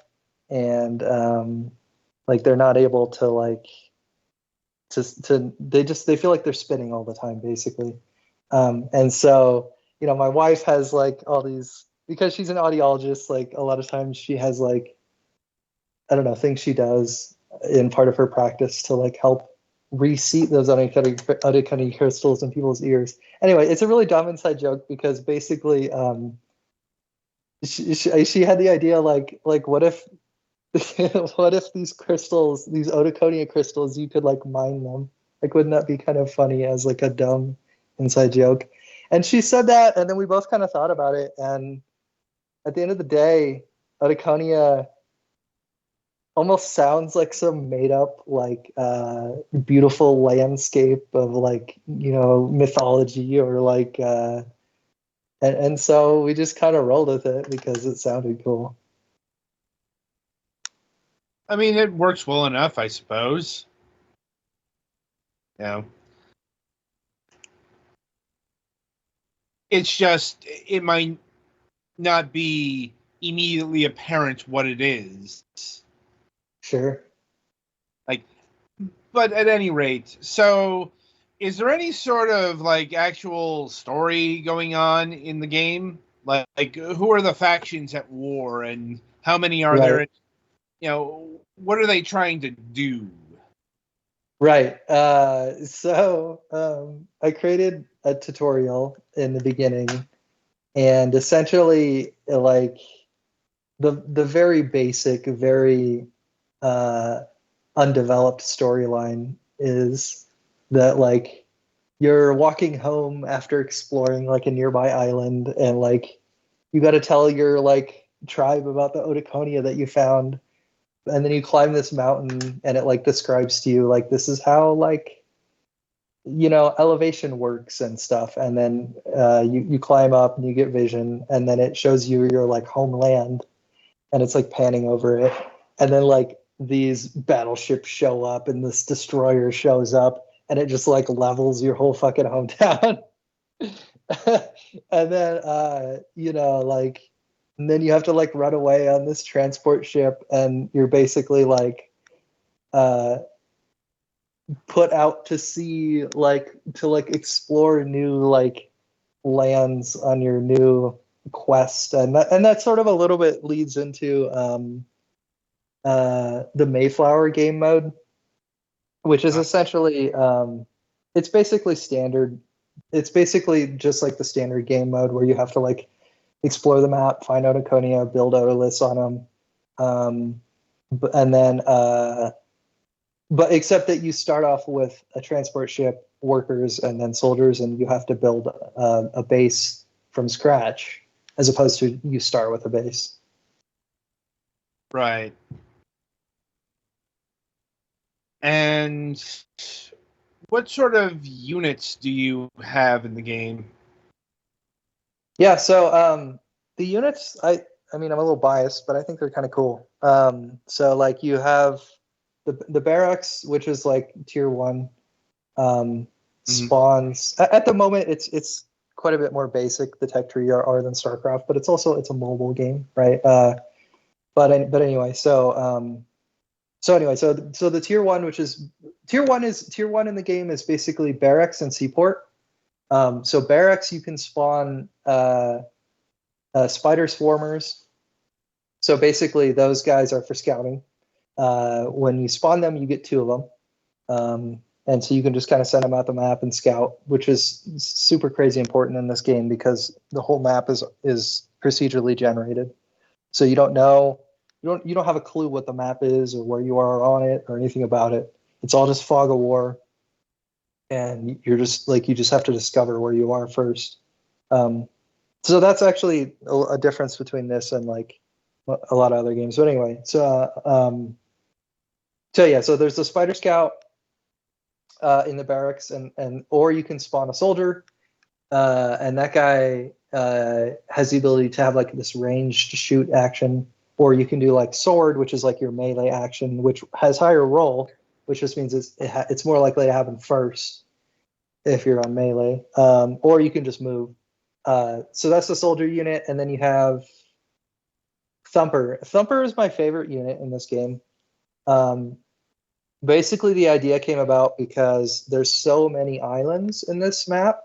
Speaker 4: and like they're not able to they feel like they're spinning all the time, basically. And so, my wife has like all these, because she's an audiologist, like a lot of times she has like, I don't know, things she does in part of her practice to like help reseat those otoconia crystals in people's ears. Anyway, it's a really dumb inside joke because basically, she had the idea, like what if what if these crystals, these otoconia crystals, you could like mine them? Like, wouldn't that be kind of funny as like a dumb inside joke? And she said that, and then we both kind of thought about it, and at the end of the day, otoconia almost sounds like some made up, like beautiful landscape of like, mythology, or like and so we just kind of rolled with it because it sounded cool.
Speaker 2: I mean, it works well enough, I suppose. Yeah. It's just it might not be immediately apparent what it is.
Speaker 4: Sure.
Speaker 2: Like, but at any rate, so is there any sort of like actual story going on in the game? Like who are the factions at war, and how many are there?
Speaker 4: Right.
Speaker 2: You know, what are they trying to do?
Speaker 4: Right. I created a tutorial in the beginning, and essentially, like the very basic, very undeveloped storyline is that like you're walking home after exploring like a nearby island, and like you got to tell your like tribe about the Odaconia that you found, and then you climb this mountain, and it like describes to you like this is how like elevation works and stuff, and then you climb up and you get vision, and then it shows you your like homeland, and it's like panning over it, and then like these battleships show up and this destroyer shows up, and it just like levels your whole fucking hometown. And then like and then you have to like run away on this transport ship, and you're basically like put out to sea, like to like explore new like lands on your new quest, and that sort of a little bit leads into the Mayflower game mode, which is essentially it's basically standard. It's basically just like the standard game mode where you have to like explore the map, find out Odaconia, build Odoliths on them, and then but except that you start off with a transport ship, workers, and then soldiers, and you have to build a base from scratch, as opposed to you start with a base.
Speaker 2: Right. And what sort of units do you have in the game?
Speaker 4: Yeah, so the units, I mean, I'm a little biased, but I think they're kind of cool. So like you have the barracks, which is like tier 1, spawns. At the moment, it's quite a bit more basic, the tech tree are than StarCraft, but it's a mobile game, right? But anyway, so the tier 1, which is tier 1 in the game, is basically barracks and seaport. So barracks, you can spawn spider swarmers. So basically, those guys are for scouting. When you spawn them, you get 2 of them. And so you can just kind of send them out the map and scout, which is super crazy important in this game because the whole map is procedurally generated. So you don't know, you don't have a clue what the map is or where you are on it or anything about it. It's all just fog of war. And you're just like, you just have to discover where you are first. So that's actually a difference between this and like a lot of other games. But anyway, so there's the Spider Scout in the barracks, and or you can spawn a soldier, and that guy has the ability to have like this ranged shoot action, or you can do like sword, which is like your melee action, which has higher roll, which just means it's more likely to happen first if you're on melee, or you can just move. So that's the soldier unit, and then you have Thumper. Thumper is my favorite unit in this game. Basically, the idea came about because there's so many islands in this map,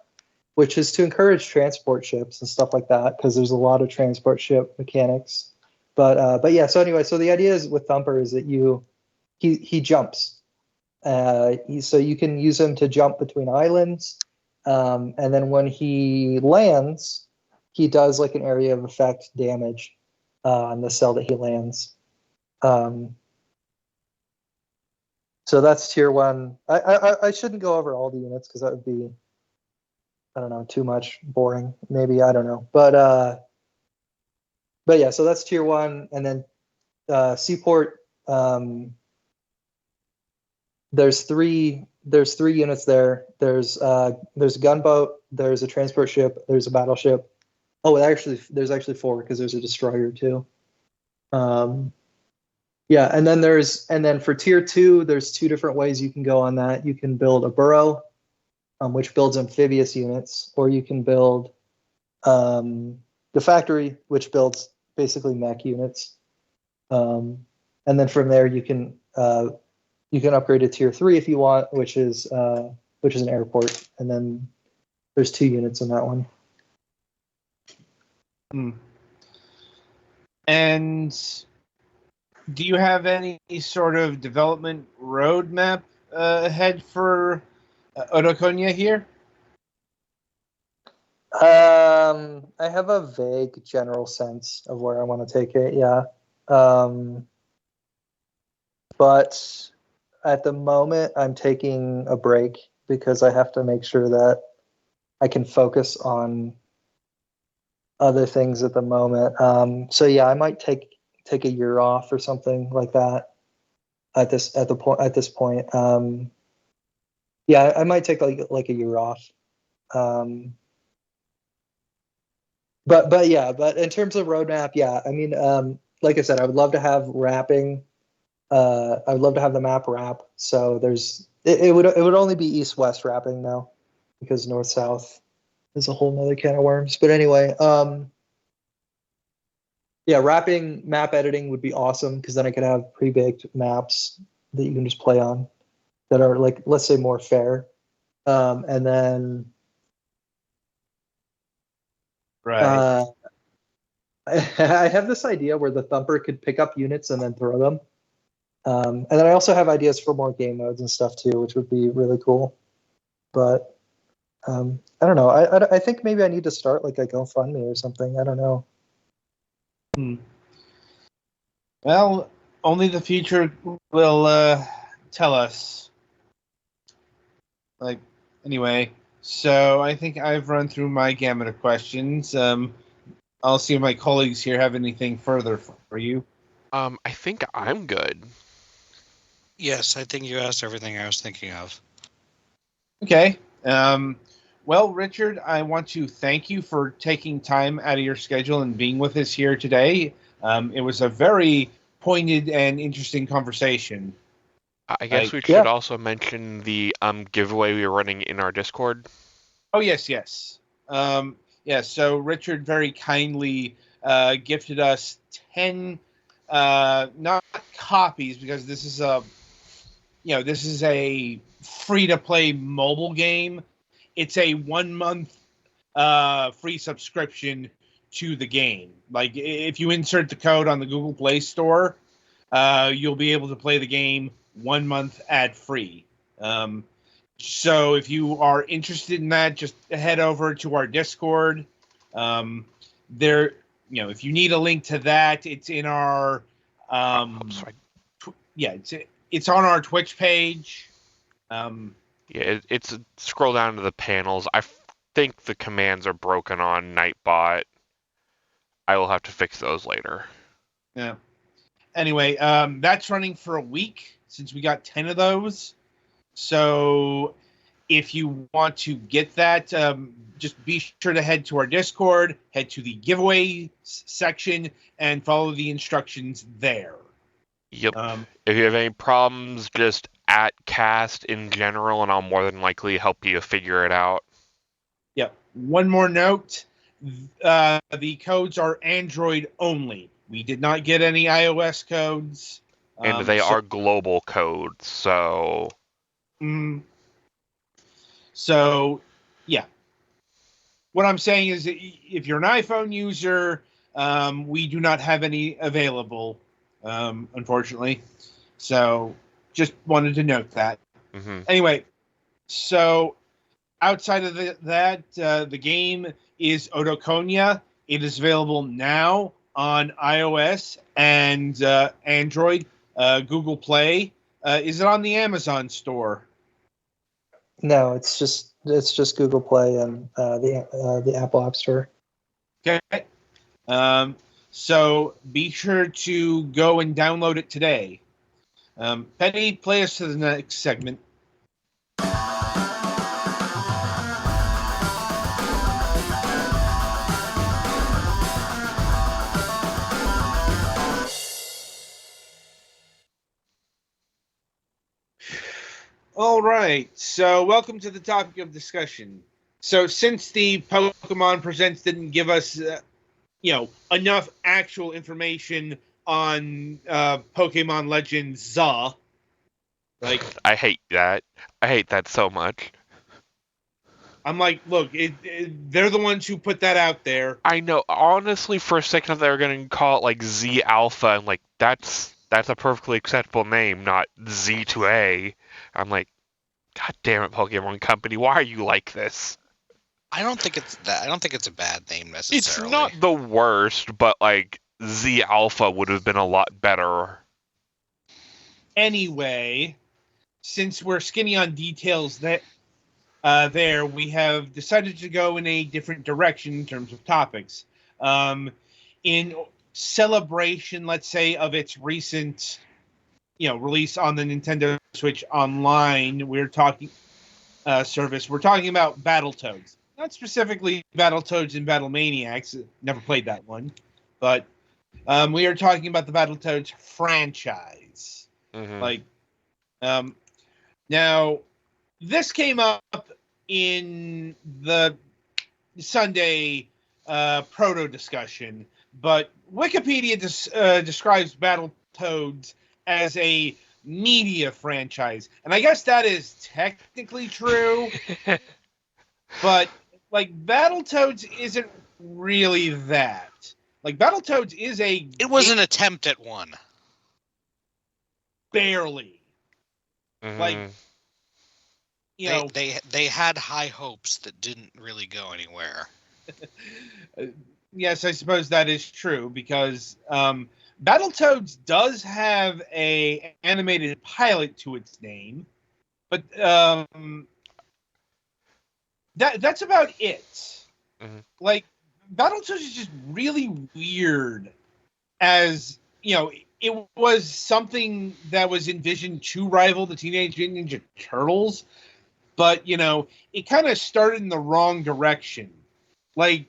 Speaker 4: which is to encourage transport ships and stuff like that, because there's a lot of transport ship mechanics. But yeah, so anyway, so the idea is with Thumper is that he jumps. So you can use him to jump between islands, and then when he lands, he does like an area of effect damage on the cell that he lands. So that's tier 1. I shouldn't go over all the units because that would be, I don't know, too much boring. Maybe, I don't know. But yeah, so that's tier 1, and then Seaport. There's three units there. There's a gunboat. There's a transport ship. There's a battleship. Oh, there's actually 4 because there's a destroyer too. Yeah, and then for tier 2, there's 2 different ways you can go on that. You can build a burrow, which builds amphibious units, or you can build the factory, which builds basically mech units, and then from there you can upgrade to tier 3 if you want, which is an airport, and then there's 2 units in that one.
Speaker 2: And do you have any sort of development roadmap ahead for Otokonya here?
Speaker 4: I have a vague general sense of where I want to take it, yeah. But at the moment, I'm taking a break because I have to make sure that I can focus on other things at the moment. So yeah, I might take a year off or something like that at this point. Yeah, I might take like a year off. But in terms of roadmap, yeah, I mean, like I said, I would love to have wrapping. I would love to have the map wrap. So it would only be east-west wrapping now, because north-south is a whole nother can of worms. But anyway, yeah, wrapping map editing would be awesome, because then I could have pre-baked maps that you can just play on that are, like, let's say, more fair. And then
Speaker 2: Right.
Speaker 4: I have this idea where the thumper could pick up units and then throw them. And then I also have ideas for more game modes and stuff too, which would be really cool. But I don't know. I think maybe I need to start like a GoFundMe or something. I don't know.
Speaker 2: Well, only the future will tell us. Like, anyway, so I think I've run through my gamut of questions. I'll see if my colleagues here have anything further for you.
Speaker 3: I think I'm good.
Speaker 1: Yes, I think you asked everything I was thinking of.
Speaker 2: Okay. Well, Richard, I want to thank you for taking time out of your schedule and being with us here today. It was a very pointed and interesting conversation.
Speaker 3: I guess we should
Speaker 4: Yeah.
Speaker 3: also mention the giveaway we were running in our Discord.
Speaker 2: Oh, yes. Yeah, so Richard very kindly gifted us 10, not copies, because this is a free-to-play mobile game. It's a 1-month free subscription to the game. Like, if you insert the code on the Google Play Store, you'll be able to play the game 1 month ad-free. So if you are interested in that, just head over to our Discord. If you need a link to that, it's in our it's on our Twitch page.
Speaker 3: It's scroll down to the panels. I think the commands are broken on Nightbot. I will have to fix those later.
Speaker 2: Yeah. Anyway, that's running for a week since we got 10 of those. So if you want to get that, just be sure to head to our Discord, head to the giveaway section, and follow the instructions there.
Speaker 3: Yep. If you have any problems, just @cast in general, and I'll more than likely help you figure it out.
Speaker 2: Yep. One more note. The codes are Android only. We did not get any iOS codes.
Speaker 3: And they are global codes, so...
Speaker 2: So, yeah. What I'm saying is, if you're an iPhone user, we do not have any available, unfortunately. So, just wanted to note that. Anyway, so outside of that, the game is Otokonya. It is available now on iOS and Android, Google Play. Is it on the Amazon store?
Speaker 4: No, it's just Google Play and the Apple App Store.
Speaker 2: Okay. So be sure to go and download it today. Penny, play us to the next segment. All right. So welcome to the topic of discussion. So since the Pokemon Presents didn't give us, enough actual information on Pokemon Legends like
Speaker 3: I hate that. I hate that so much.
Speaker 2: I'm like, look, they're the ones who put that out there.
Speaker 3: I know. Honestly, for a second they were going to call it like Z Alpha, and like that's a perfectly acceptable name, not Z2A. I'm like, God damn it, Pokemon Company, why are you like this?
Speaker 1: I don't think it's a bad name
Speaker 3: It's
Speaker 1: necessarily.
Speaker 3: not the worst, but like Z Alpha would have been a lot better.
Speaker 2: Anyway, since we're skinny on details there, we have decided to go in a different direction in terms of topics. In celebration, let's say, of its recent, release on the Nintendo Switch Online, we're talking service. We're talking about Battletoads, not specifically Battletoads and Battle Maniacs. Never played that one, but we are talking about the Battletoads franchise.
Speaker 3: Mm-hmm.
Speaker 2: Now, this came up in the Sunday proto discussion, but Wikipedia describes Battletoads as a media franchise, and I guess that is technically true. But like Battletoads isn't really that. Like Battletoads is
Speaker 1: It was an attempt at one.
Speaker 2: Barely.
Speaker 3: Mm-hmm.
Speaker 2: Like,
Speaker 1: they had high hopes that didn't really go anywhere.
Speaker 2: Yes, I suppose that is true, because Battletoads does have a animated pilot to its name, but that's about it.
Speaker 3: Mm-hmm.
Speaker 2: Like, Battletoads is just really weird, as it was something that was envisioned to rival the Teenage Mutant Ninja Turtles, but it kind of started in the wrong direction. Like,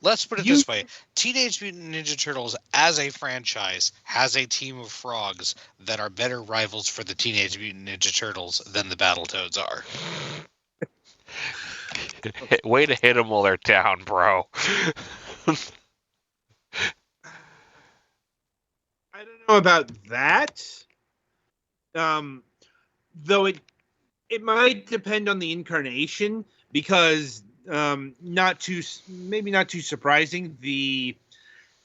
Speaker 1: let's put it this way: Teenage Mutant Ninja Turtles, as a franchise, has a team of frogs that are better rivals for the Teenage Mutant Ninja Turtles than the Battletoads are.
Speaker 3: Way to hit them while they're down, bro.
Speaker 2: I don't know about that. Though it might depend on the incarnation, because maybe not too surprising, the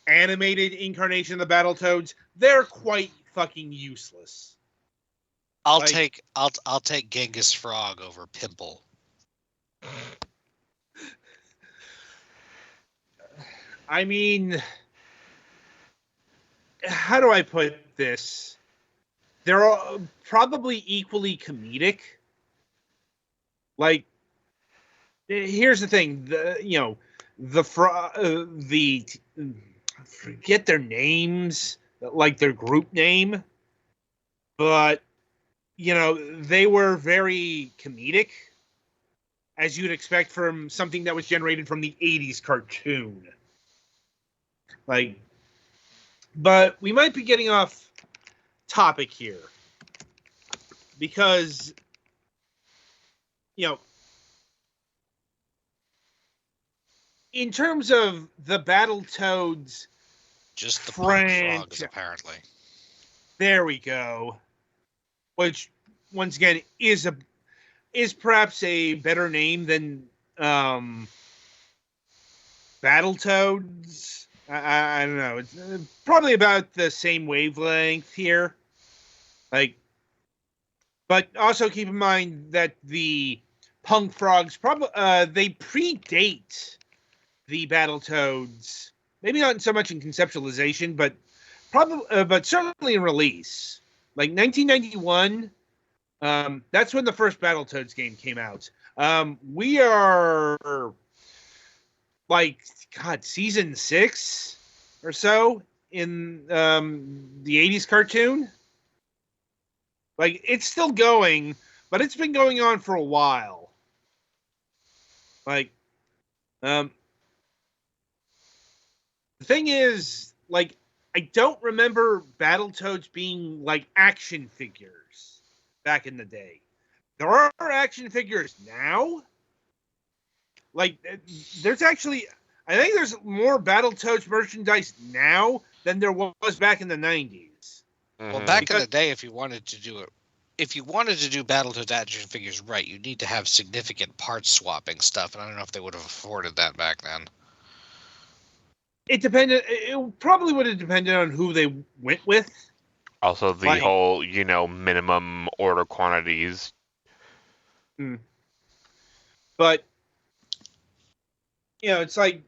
Speaker 2: animated incarnation of the Battletoads, they're quite fucking useless.
Speaker 1: I'll take Genghis Frog over Pimple.
Speaker 2: I mean, how do I put this? They're all probably equally comedic. Like, here's the thing: forget their names, like their group name, but they were very comedic, as you'd expect from something that was generated from the 80s cartoon. Like, but we might be getting off topic here, because in terms of the Battletoads,
Speaker 1: just the frogs, apparently.
Speaker 2: There we go. Which, once again, is perhaps a better name than Battletoads. I don't know. It's probably about the same wavelength here. Like, but also keep in mind that the punk frogs probably they predate the Battletoads. Maybe not so much in conceptualization, but but certainly in release. Like 1991. That's when the first Battletoads game came out. We are like, God, season 6 or so in the 80s cartoon. Like, it's still going, but it's been going on for a while. Like, the thing is, like, I don't remember Battletoads being like action figures back in the day. there are action figures now. Like, there's actually, I think there's more Battletoads merchandise now than there was back in the 90s.
Speaker 1: Well, back in the day, if you wanted to do Battletoads action figures right, you'd need to have significant part swapping stuff, and I don't know if they would have afforded that back then.
Speaker 2: It probably would have depended on who they went with.
Speaker 3: Also, the whole, minimum order quantities.
Speaker 2: But, it's like,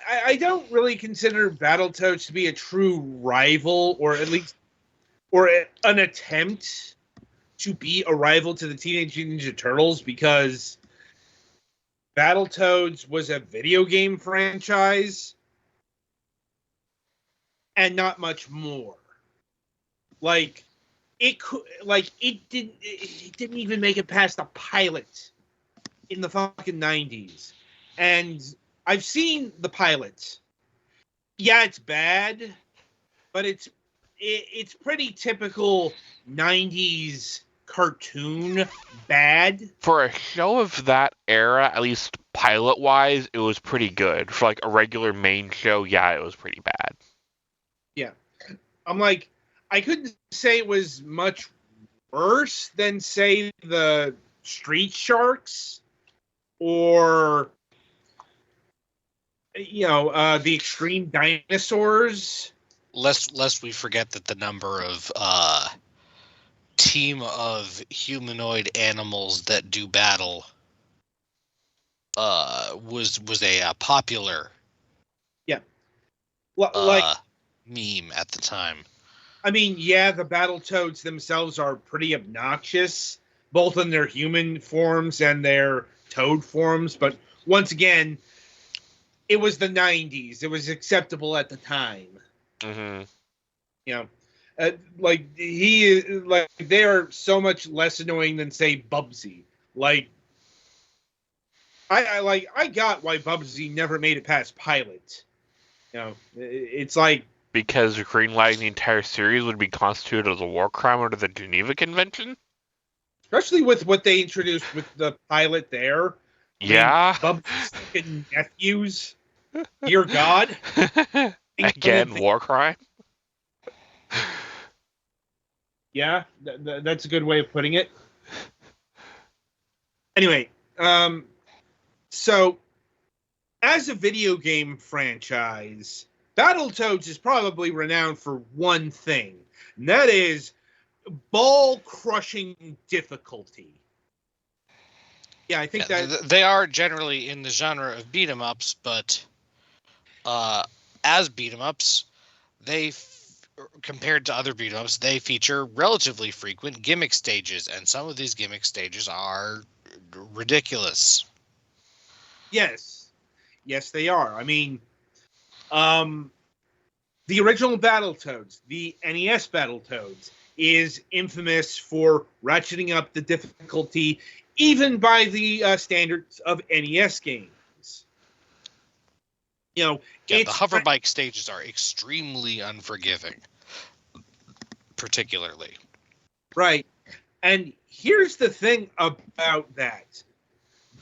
Speaker 2: I don't really consider Battletoads to be a true rival, or at least, or an attempt to be a rival to the Teenage Mutant Ninja Turtles, because Battletoads was a video game franchise and not much more. It didn't even make it past the pilot in the fucking 90s. And I've seen the pilot. Yeah, it's bad, but it's pretty typical 90s cartoon bad.
Speaker 3: For a show of that era, at least pilot-wise, it was pretty good. For like a regular main show, yeah, it was pretty bad.
Speaker 2: Yeah. I'm like, I couldn't say it was much worse than, say, the Street Sharks or, the Extreme Dinosaurs.
Speaker 1: Lest we forget that the number of team of humanoid animals that do battle was a popular meme at the time.
Speaker 2: I mean, yeah, the Battletoads themselves are pretty obnoxious, both in their human forms and their toad forms, but once again, it was the 90s. It was acceptable at the time.
Speaker 3: Mm-hmm.
Speaker 2: They are so much less annoying than, say, Bubsy. I got why Bubsy never made it past pilot. It's like,
Speaker 3: because greenlighting the entire series would be constituted as a war crime under the Geneva Convention?
Speaker 2: Especially with what they introduced with the pilot there.
Speaker 3: Yeah.
Speaker 2: Bubsy's fucking nephews. Dear God.
Speaker 3: Again, war crime?
Speaker 2: Yeah, that's a good way of putting it. Anyway, so as a video game franchise, Battletoads is probably renowned for one thing, and that is ball-crushing difficulty. Yeah, I think that
Speaker 1: they are generally in the genre of beat 'em ups, but as beat 'em ups, compared to other beat 'em ups, they feature relatively frequent gimmick stages, and some of these gimmick stages are ridiculous.
Speaker 2: Yes, they are. I mean, the original Battletoads, the NES Battletoads, is infamous for ratcheting up the difficulty, even by the standards of NES games.
Speaker 1: The hoverbike stages are extremely unforgiving, particularly.
Speaker 2: Right. And here's the thing about that.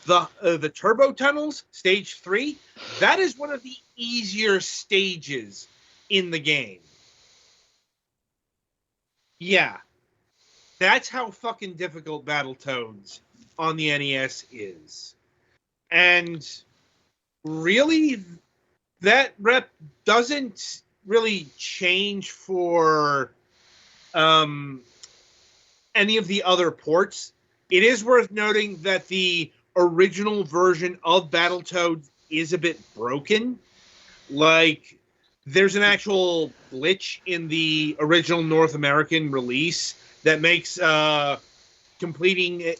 Speaker 2: The turbo tunnels, stage 3, that is one of the easier stages in the game. Yeah. That's how fucking difficult Battletoads on the NES is. And really, that rep doesn't really change for any of the other ports. It is worth noting that the original version of Battletoads is a bit broken. There's an actual glitch in the original North American release that makes completing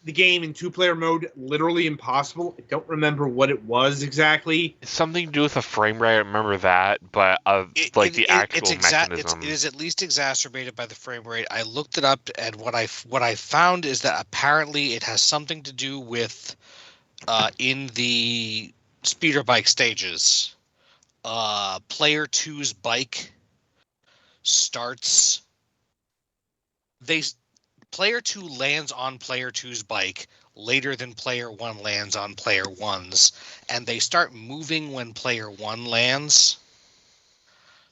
Speaker 2: the game in two-player mode literally impossible. I don't remember what it was exactly.
Speaker 3: It's something to do with a frame rate. I remember that, but the actual mechanism.
Speaker 1: It is at least exacerbated by the frame rate. I looked it up, and what I found is that apparently it has something to do with in the speeder bike stages. Player 2's bike starts. player 2 lands on player 2's bike later than player 1 lands on player 1's, and they start moving when player 1 lands.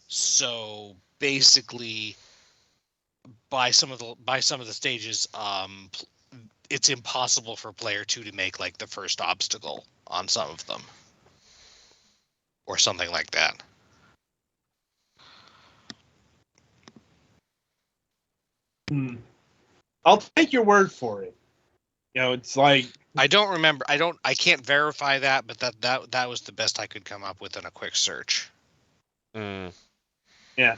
Speaker 1: So basically, by some of the stages, it's impossible for player 2 to make like the first obstacle on some of them, or something like that.
Speaker 2: I'll take your word for it. It's like
Speaker 1: I don't remember. I can't verify that, but that was the best I could come up with in a quick search.
Speaker 2: Yeah.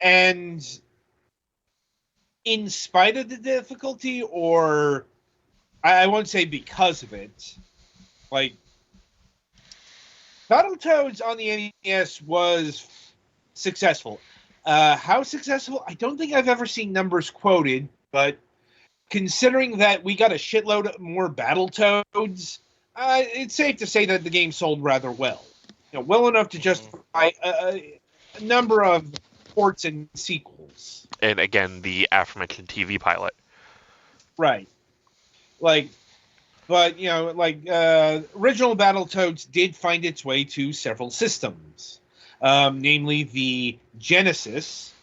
Speaker 2: And in spite of the difficulty, or I won't say because of it, like Battletoads on the NES was successful. How successful? I don't think I've ever seen numbers quoted, but considering that we got a shitload more Battletoads, it's safe to say that the game sold rather well. Well enough to justify a number of ports and sequels.
Speaker 3: And again, the aforementioned TV pilot.
Speaker 2: Right. But original Battletoads did find its way to several systems, namely the Genesis.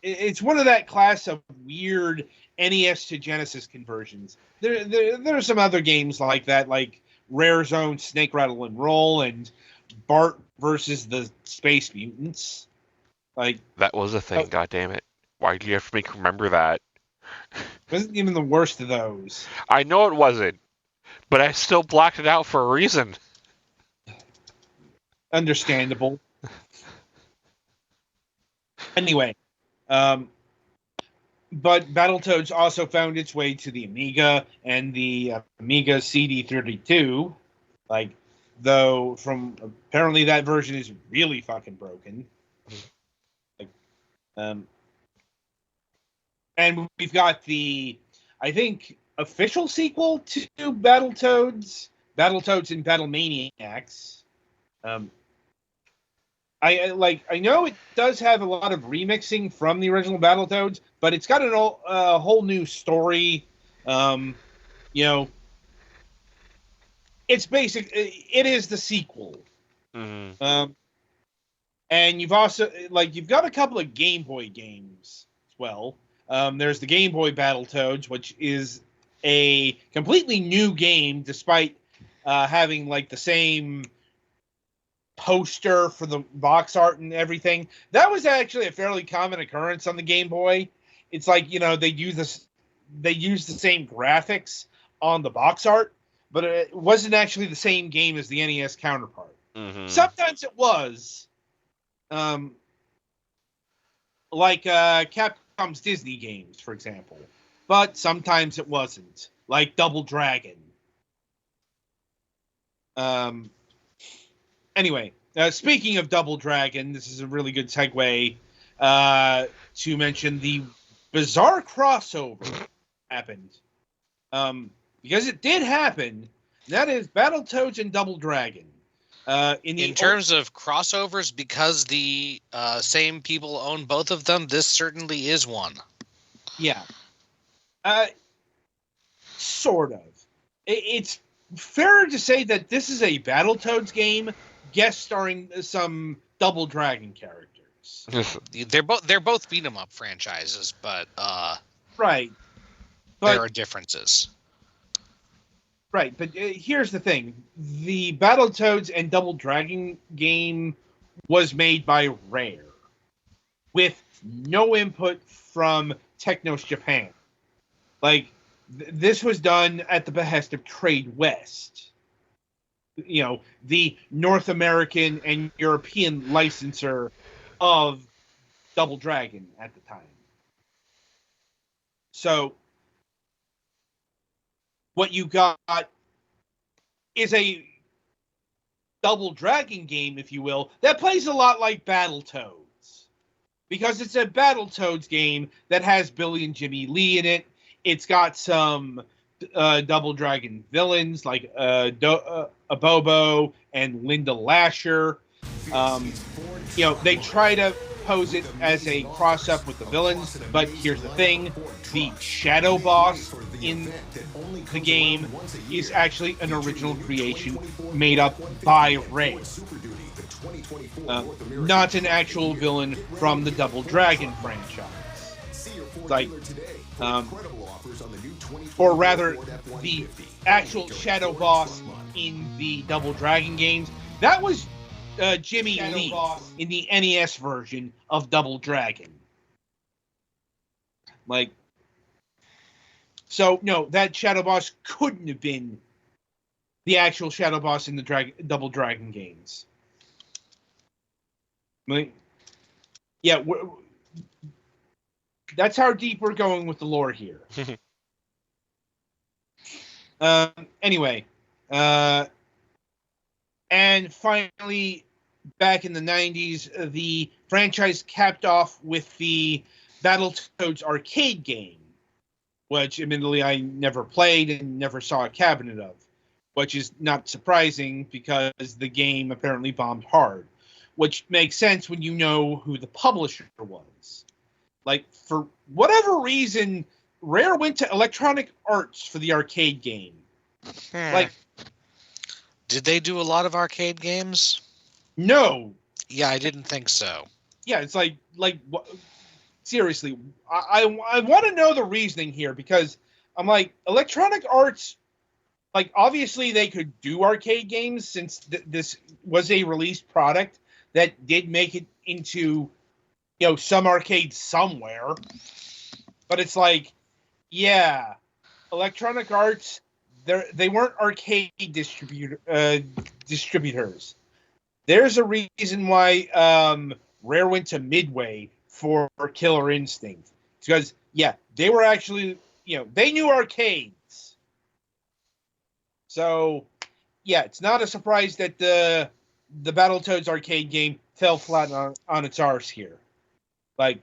Speaker 2: It's one of that class of weird NES to Genesis conversions. There are some other games like that, like Rare Zone, Snake Rattle and Roll, and Bart versus the Space Mutants.
Speaker 3: That was a thing. God damn it! Why do you have to make me remember that?
Speaker 2: It wasn't even the worst of those.
Speaker 3: I know it wasn't, but I still blocked it out for a reason.
Speaker 2: Understandable. Anyway, but Battletoads also found its way to the Amiga and the Amiga CD32. Though from apparently that version is really fucking broken. And we've got the, I think, official sequel to Battletoads and Battlemaniacs. I know it does have a lot of remixing from the original Battletoads, but it's got a whole new story. It's basic. It is the sequel.
Speaker 3: Mm-hmm.
Speaker 2: And you've also you've got a couple of Game Boy games as well. There's the Game Boy Battletoads, which is a completely new game, despite having the same poster for the box art and everything. That was actually a fairly common occurrence on the Game Boy. It's they use the same graphics on the box art, but it wasn't actually the same game as the NES counterpart.
Speaker 3: Mm-hmm.
Speaker 2: Sometimes it was. Capcom's Disney games, for example. But sometimes it wasn't. Like Double Dragon. Anyway, speaking of Double Dragon, this is a really good segue to mention the bizarre crossover happened. Because it did happen. That is Battletoads and Double Dragon. In
Speaker 1: terms of crossovers, because the same people own both of them, this certainly is one.
Speaker 2: Yeah. Sort of. It's fair to say that this is a Battletoads game guest starring some Double Dragon characters.
Speaker 1: They're both beat 'em up franchises, but
Speaker 2: right.
Speaker 1: There are differences.
Speaker 2: Right, but here's the thing. The Battletoads and Double Dragon game was made by Rare, with no input from Technos Japan. This was done at the behest of Trade West. The North American and European licensor of Double Dragon at the time. So, what you got is a Double Dragon game, if you will, that plays a lot like Battletoads. Because it's a Battletoads game that has Billy and Jimmy Lee in it. It's got some Double Dragon villains like Abobo and Linda Lasher. They try to pose it as a cross-up with the villains, but here's the thing. The shadow boss in the game is actually an original creation made up by Ray. Not an actual villain from the Double Dragon franchise. Like, or rather, the actual shadow boss in the Double Dragon games, that was Jimmy Lee in the NES version of Double Dragon. Like, so no, that shadow boss couldn't have been the actual shadow boss in the Double Dragon games. Like, yeah, that's how deep we're going with the lore here. Anyway, and finally, back in the 90s, the franchise capped off with the Battletoads arcade game, which admittedly I never played and never saw a cabinet of, which is not surprising because the game apparently bombed hard, which makes sense when you know who the publisher was. Like, for whatever reason, Rare went to Electronic Arts for the arcade game. Like,
Speaker 1: did they do a lot of arcade games?
Speaker 2: No.
Speaker 1: Yeah, I didn't think so.
Speaker 2: Yeah, it's like seriously, I want to know the reasoning here, because I'm like, Electronic Arts, like, obviously they could do arcade games since this was a released product that did make it into, you know, some arcade somewhere. But it's like, yeah, Electronic Arts, they weren't arcade distributors. There's a reason why Rare went to Midway for Killer Instinct. It's because, yeah, they were actually, you know, they knew arcades. So, yeah, it's not a surprise that the Battletoads arcade game fell flat on its arse here. Like,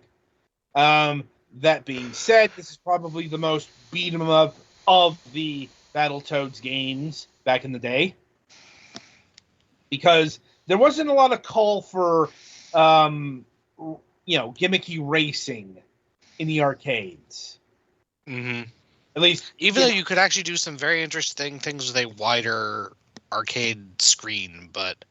Speaker 2: that being said, this is probably the most beat 'em up of the Battletoads games back in the day, because there wasn't a lot of call for, you know, gimmicky racing in the arcades.
Speaker 1: Mm-hmm.
Speaker 2: At least,
Speaker 1: even though you could actually do some very interesting things with a wider arcade screen, but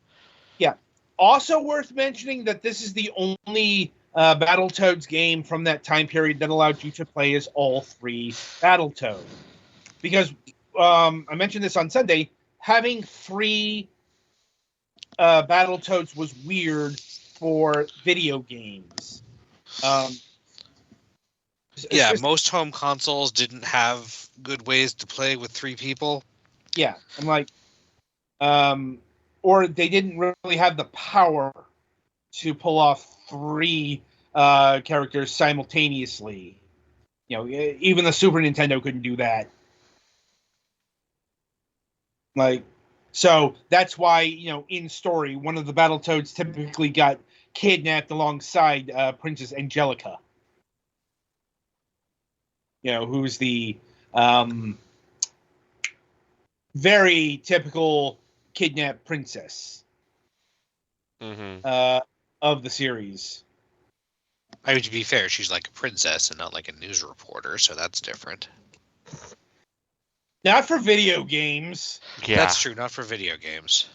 Speaker 2: yeah. Also worth mentioning that this is the only Battletoads game from that time period that allowed you to play as all three Battletoads. Because I mentioned this on Sunday, having three Battletoads was weird for video games.
Speaker 1: Yeah, most home consoles didn't have good ways to play with three people.
Speaker 2: Yeah, I'm like, or they didn't really have the power to pull off three characters simultaneously. You know, even the Super Nintendo couldn't do that. Like, so that's why, you know, in story, one of the Battletoads typically got kidnapped alongside Princess Angelica. You know, who's the very typical kidnapped princess of the series.
Speaker 1: I mean, to be fair, she's like a princess and not like a news reporter, so that's different.
Speaker 2: Not for video games.
Speaker 3: Yeah.
Speaker 1: That's true, not for video games.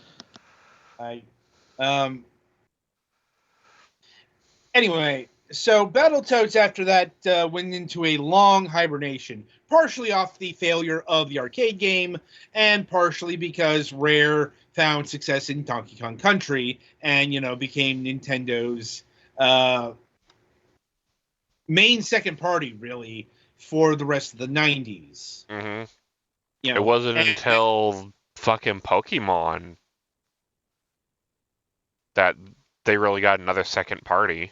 Speaker 2: Anyway, so Battletoads after that went into a long hibernation, partially off the failure of the arcade game, and partially because Rare found success in Donkey Kong Country and, you know, became Nintendo's main second party, really, for the rest of the 90s.
Speaker 3: Mm-hmm.
Speaker 2: You know,
Speaker 3: it wasn't until fucking Pokemon that they really got another second party.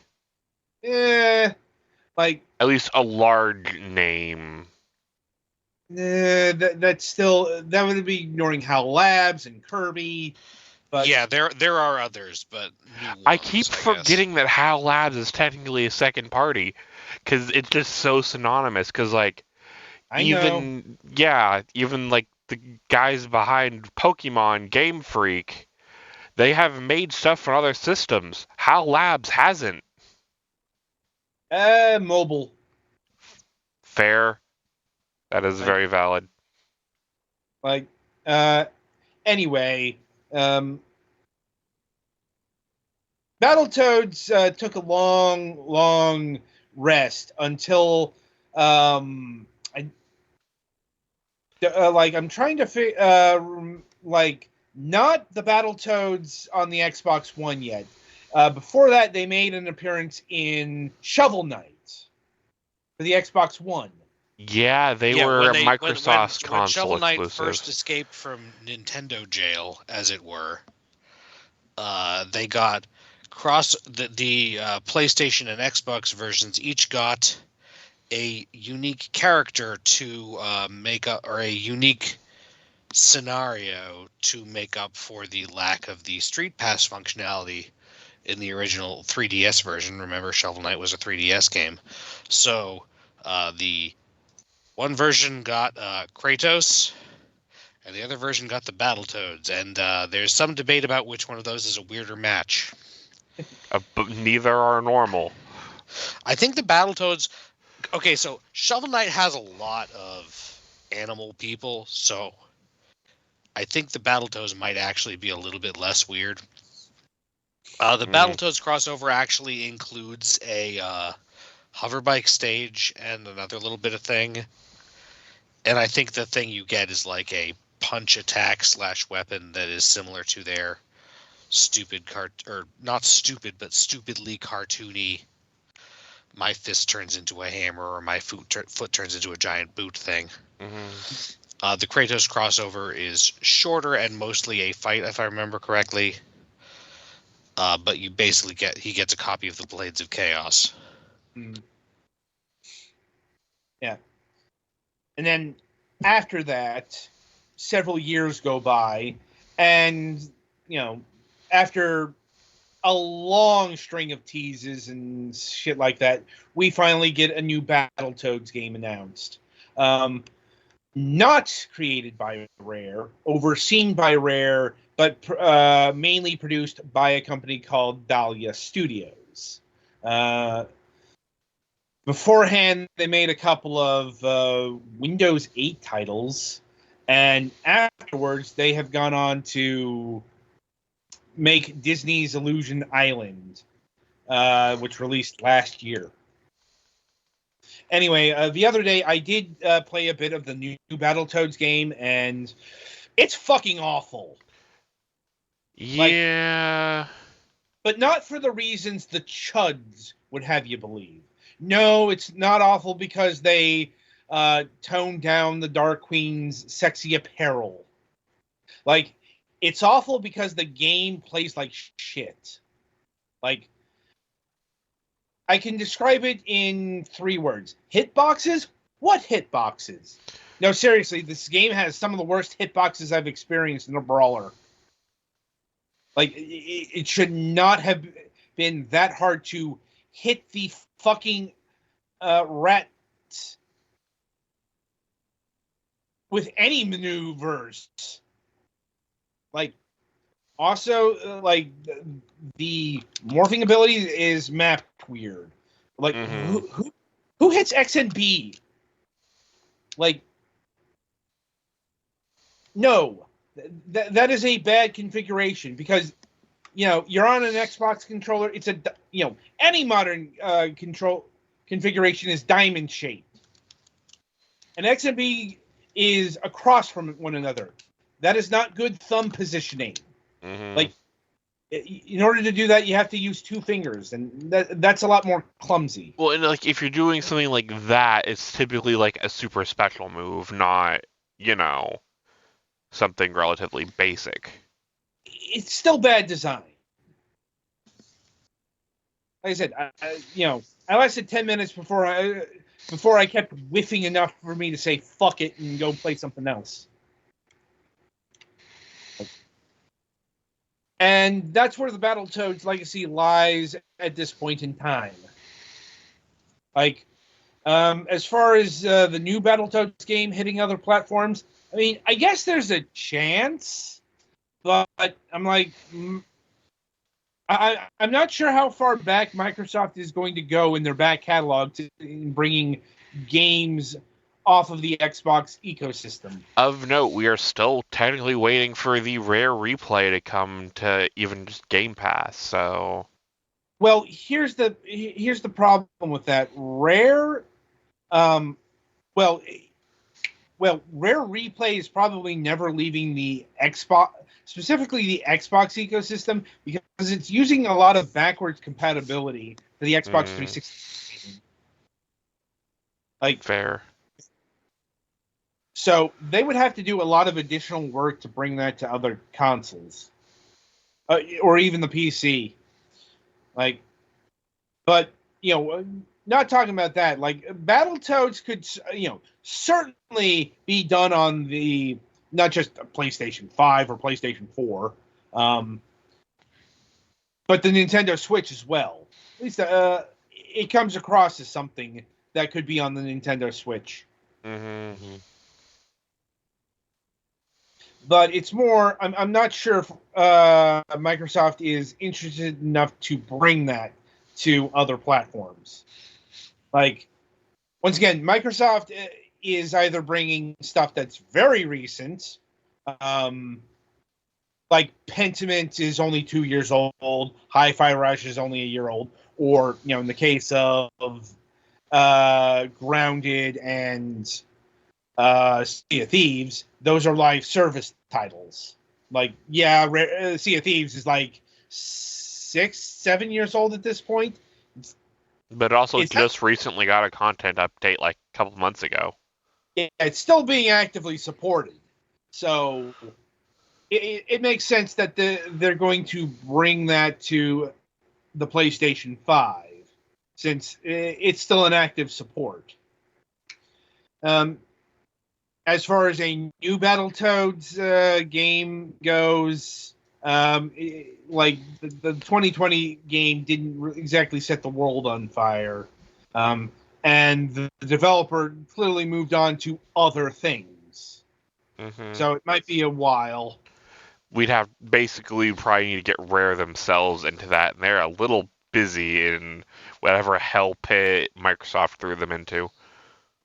Speaker 2: Like,
Speaker 3: at least a large name.
Speaker 2: That's still, that would be ignoring HAL Labs and Kirby. But
Speaker 1: yeah, there are others, but
Speaker 3: I keep forgetting that HAL Labs is technically a second party because it's just so synonymous. Because like, even like the guys behind Pokemon Game Freak, they have made stuff for other systems. HAL Labs hasn't.
Speaker 2: Mobile.
Speaker 3: Fair. That is very valid.
Speaker 2: Like, anyway, Battletoads took a long rest until, I'm trying to not the Battletoads on the Xbox One yet. Before that, they made an appearance in Shovel Knight for the Xbox One.
Speaker 3: Yeah, they were a Microsoft's console
Speaker 1: when Shovel Knight
Speaker 3: exclusive.
Speaker 1: first escaped from Nintendo jail, as it were, they got the PlayStation and Xbox versions each got a unique character to make up, or a unique scenario to make up for the lack of the Street Pass functionality in the original 3DS version. Remember, Shovel Knight was a 3DS game. So the one version got Kratos, and the other version got the Battletoads. And there's some debate about which one of those is a weirder match.
Speaker 3: But neither are normal.
Speaker 1: I think the Battletoads... Okay, so Shovel Knight has a lot of animal people, so I think the Battletoads might actually be a little bit less weird. The Battletoads crossover actually includes a hoverbike stage and another little bit of thing. And I think the thing you get is like a punch attack / weapon that is similar to their not stupid, but stupidly cartoony, my fist turns into a hammer or my foot turns into a giant boot thing.
Speaker 3: Mm-hmm.
Speaker 1: The Kratos crossover is shorter and mostly a fight, if I remember correctly. But you basically he gets a copy of the Blades of Chaos.
Speaker 2: Yeah. And then after that, several years go by, and, after a long string of teases and shit like that, we finally get a new Battletoads game announced. Not created by Rare, overseen by Rare, but mainly produced by a company called Dahlia Studios. Beforehand, they made a couple of Windows 8 titles, and afterwards, they have gone on to make Disney's Illusion Island, which released last year. Anyway, the other day, I did play a bit of the new Battletoads game, and it's fucking awful.
Speaker 3: Yeah.
Speaker 2: But not for the reasons the chuds would have you believe. No, it's not awful because they toned down the Dark Queen's sexy apparel. It's awful because the game plays like shit. I can describe it in 3 words. Hitboxes? What hitboxes? No, seriously, this game has some of the worst hitboxes I've experienced in a brawler. It should not have been that hard to hit the fucking rat with any maneuvers. Also, the morphing ability is mapped weird. Who hits X and B? No. That is a bad configuration because, you're on an Xbox controller. It's any modern control configuration is diamond shaped. And X and B is across from one another. That is not good thumb positioning.
Speaker 3: Mm-hmm.
Speaker 2: In order to do that, you have to use 2 fingers, and that's a lot more clumsy.
Speaker 3: Well, and if you're doing something like that, it's typically a super special move, not, something relatively basic.
Speaker 2: It's still bad design. Like I said, I lasted 10 minutes before I kept whiffing enough for me to say fuck it and go play something else. And that's where the Battletoads legacy lies at this point in time. As far as the new Battletoads game hitting other platforms, I guess there's a chance, but I'm I I'm not sure how far back Microsoft is going to go in their back catalog in bringing games off of the Xbox ecosystem.
Speaker 3: Of note, we are still technically waiting for the Rare Replay to come to even just Game Pass. So,
Speaker 2: well, here's the problem with that. Rare, well, Rare Replay is probably never leaving the Xbox, specifically the Xbox ecosystem, because it's using a lot of backwards compatibility for the Xbox 360. Like,
Speaker 3: fair.
Speaker 2: so they would have to do a lot of additional work to bring that to other consoles, or even the PC. Like, but not talking about that. Like, Battletoads could, certainly be done on the not just PlayStation 5 or PlayStation 4, but the Nintendo Switch as well. At least it comes across as something that could be on the Nintendo Switch.
Speaker 3: Mm-hmm.
Speaker 2: But it's more, I'm not sure if Microsoft is interested enough to bring that to other platforms. Like, once again, Microsoft is either bringing stuff that's very recent, like Pentiment is only 2 years old, Hi-Fi Rush is only a year old, or, in the case of Grounded and Sea of Thieves, those are live service titles. Like, Sea of Thieves is like 6-7 years old at this point.
Speaker 3: But also just recently got a content update like a couple months ago.
Speaker 2: Yeah, it's still being actively supported. So it makes sense that they're going to bring that to the PlayStation 5, since it's still an active support. As far as a new Battletoads game goes, like the 2020 game didn't exactly set the world on fire, and the developer clearly moved on to other things.
Speaker 3: Mm-hmm.
Speaker 2: So it might be a while.
Speaker 3: We'd have basically probably need to get Rare themselves into that, and they're a little busy in whatever hell pit Microsoft threw them into.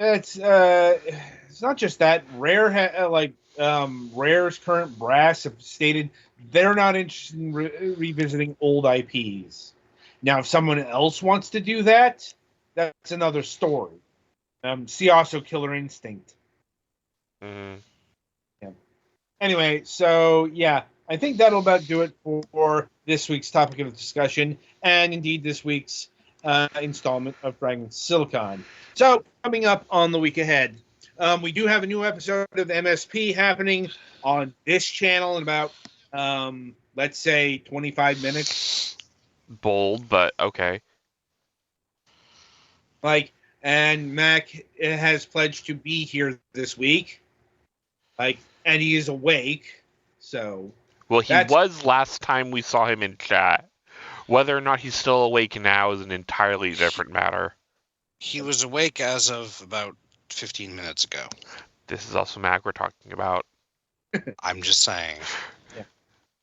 Speaker 2: It's not just that. Rare's current brass have stated they're not interested in revisiting old IPs. Now, if someone else wants to do that, that's another story. See also Killer Instinct.
Speaker 3: Mm-hmm.
Speaker 2: Yeah. Anyway, so yeah, I think that'll about do it for this week's topic of discussion, and indeed this week's installment of Fragments Silicon. So, coming up on the week ahead, we do have a new episode of MSP happening on this channel in about, let's say, 25 minutes.
Speaker 3: Bold, but okay.
Speaker 2: And Mac has pledged to be here this week. And he is awake, so...
Speaker 3: Well, he was last time we saw him in chat. Whether or not he's still awake now is an entirely different matter.
Speaker 1: He was awake as of about 15 minutes ago.
Speaker 3: This is also Mac we're talking about.
Speaker 1: I'm just saying.
Speaker 2: Yeah.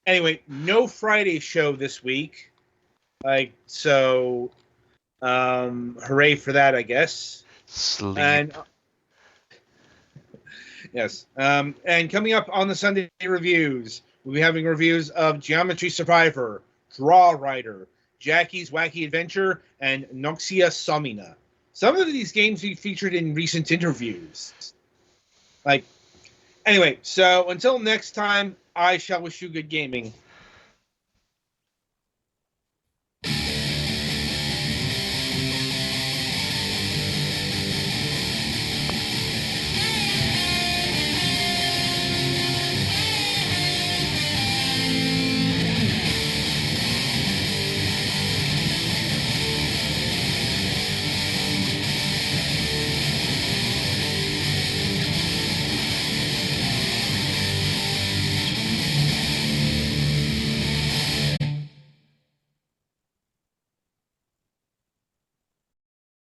Speaker 2: Anyway, no Friday show this week. Hooray for that, I guess.
Speaker 3: Sleep.
Speaker 2: And yes. And coming up on the Sunday reviews, we'll be having reviews of Geometry Survivor, Draw Rider, Jackie's Wacky Adventure, and Noxia Somina. Some of these games we featured in recent interviews. Anyway, so until next time, I shall wish you good gaming.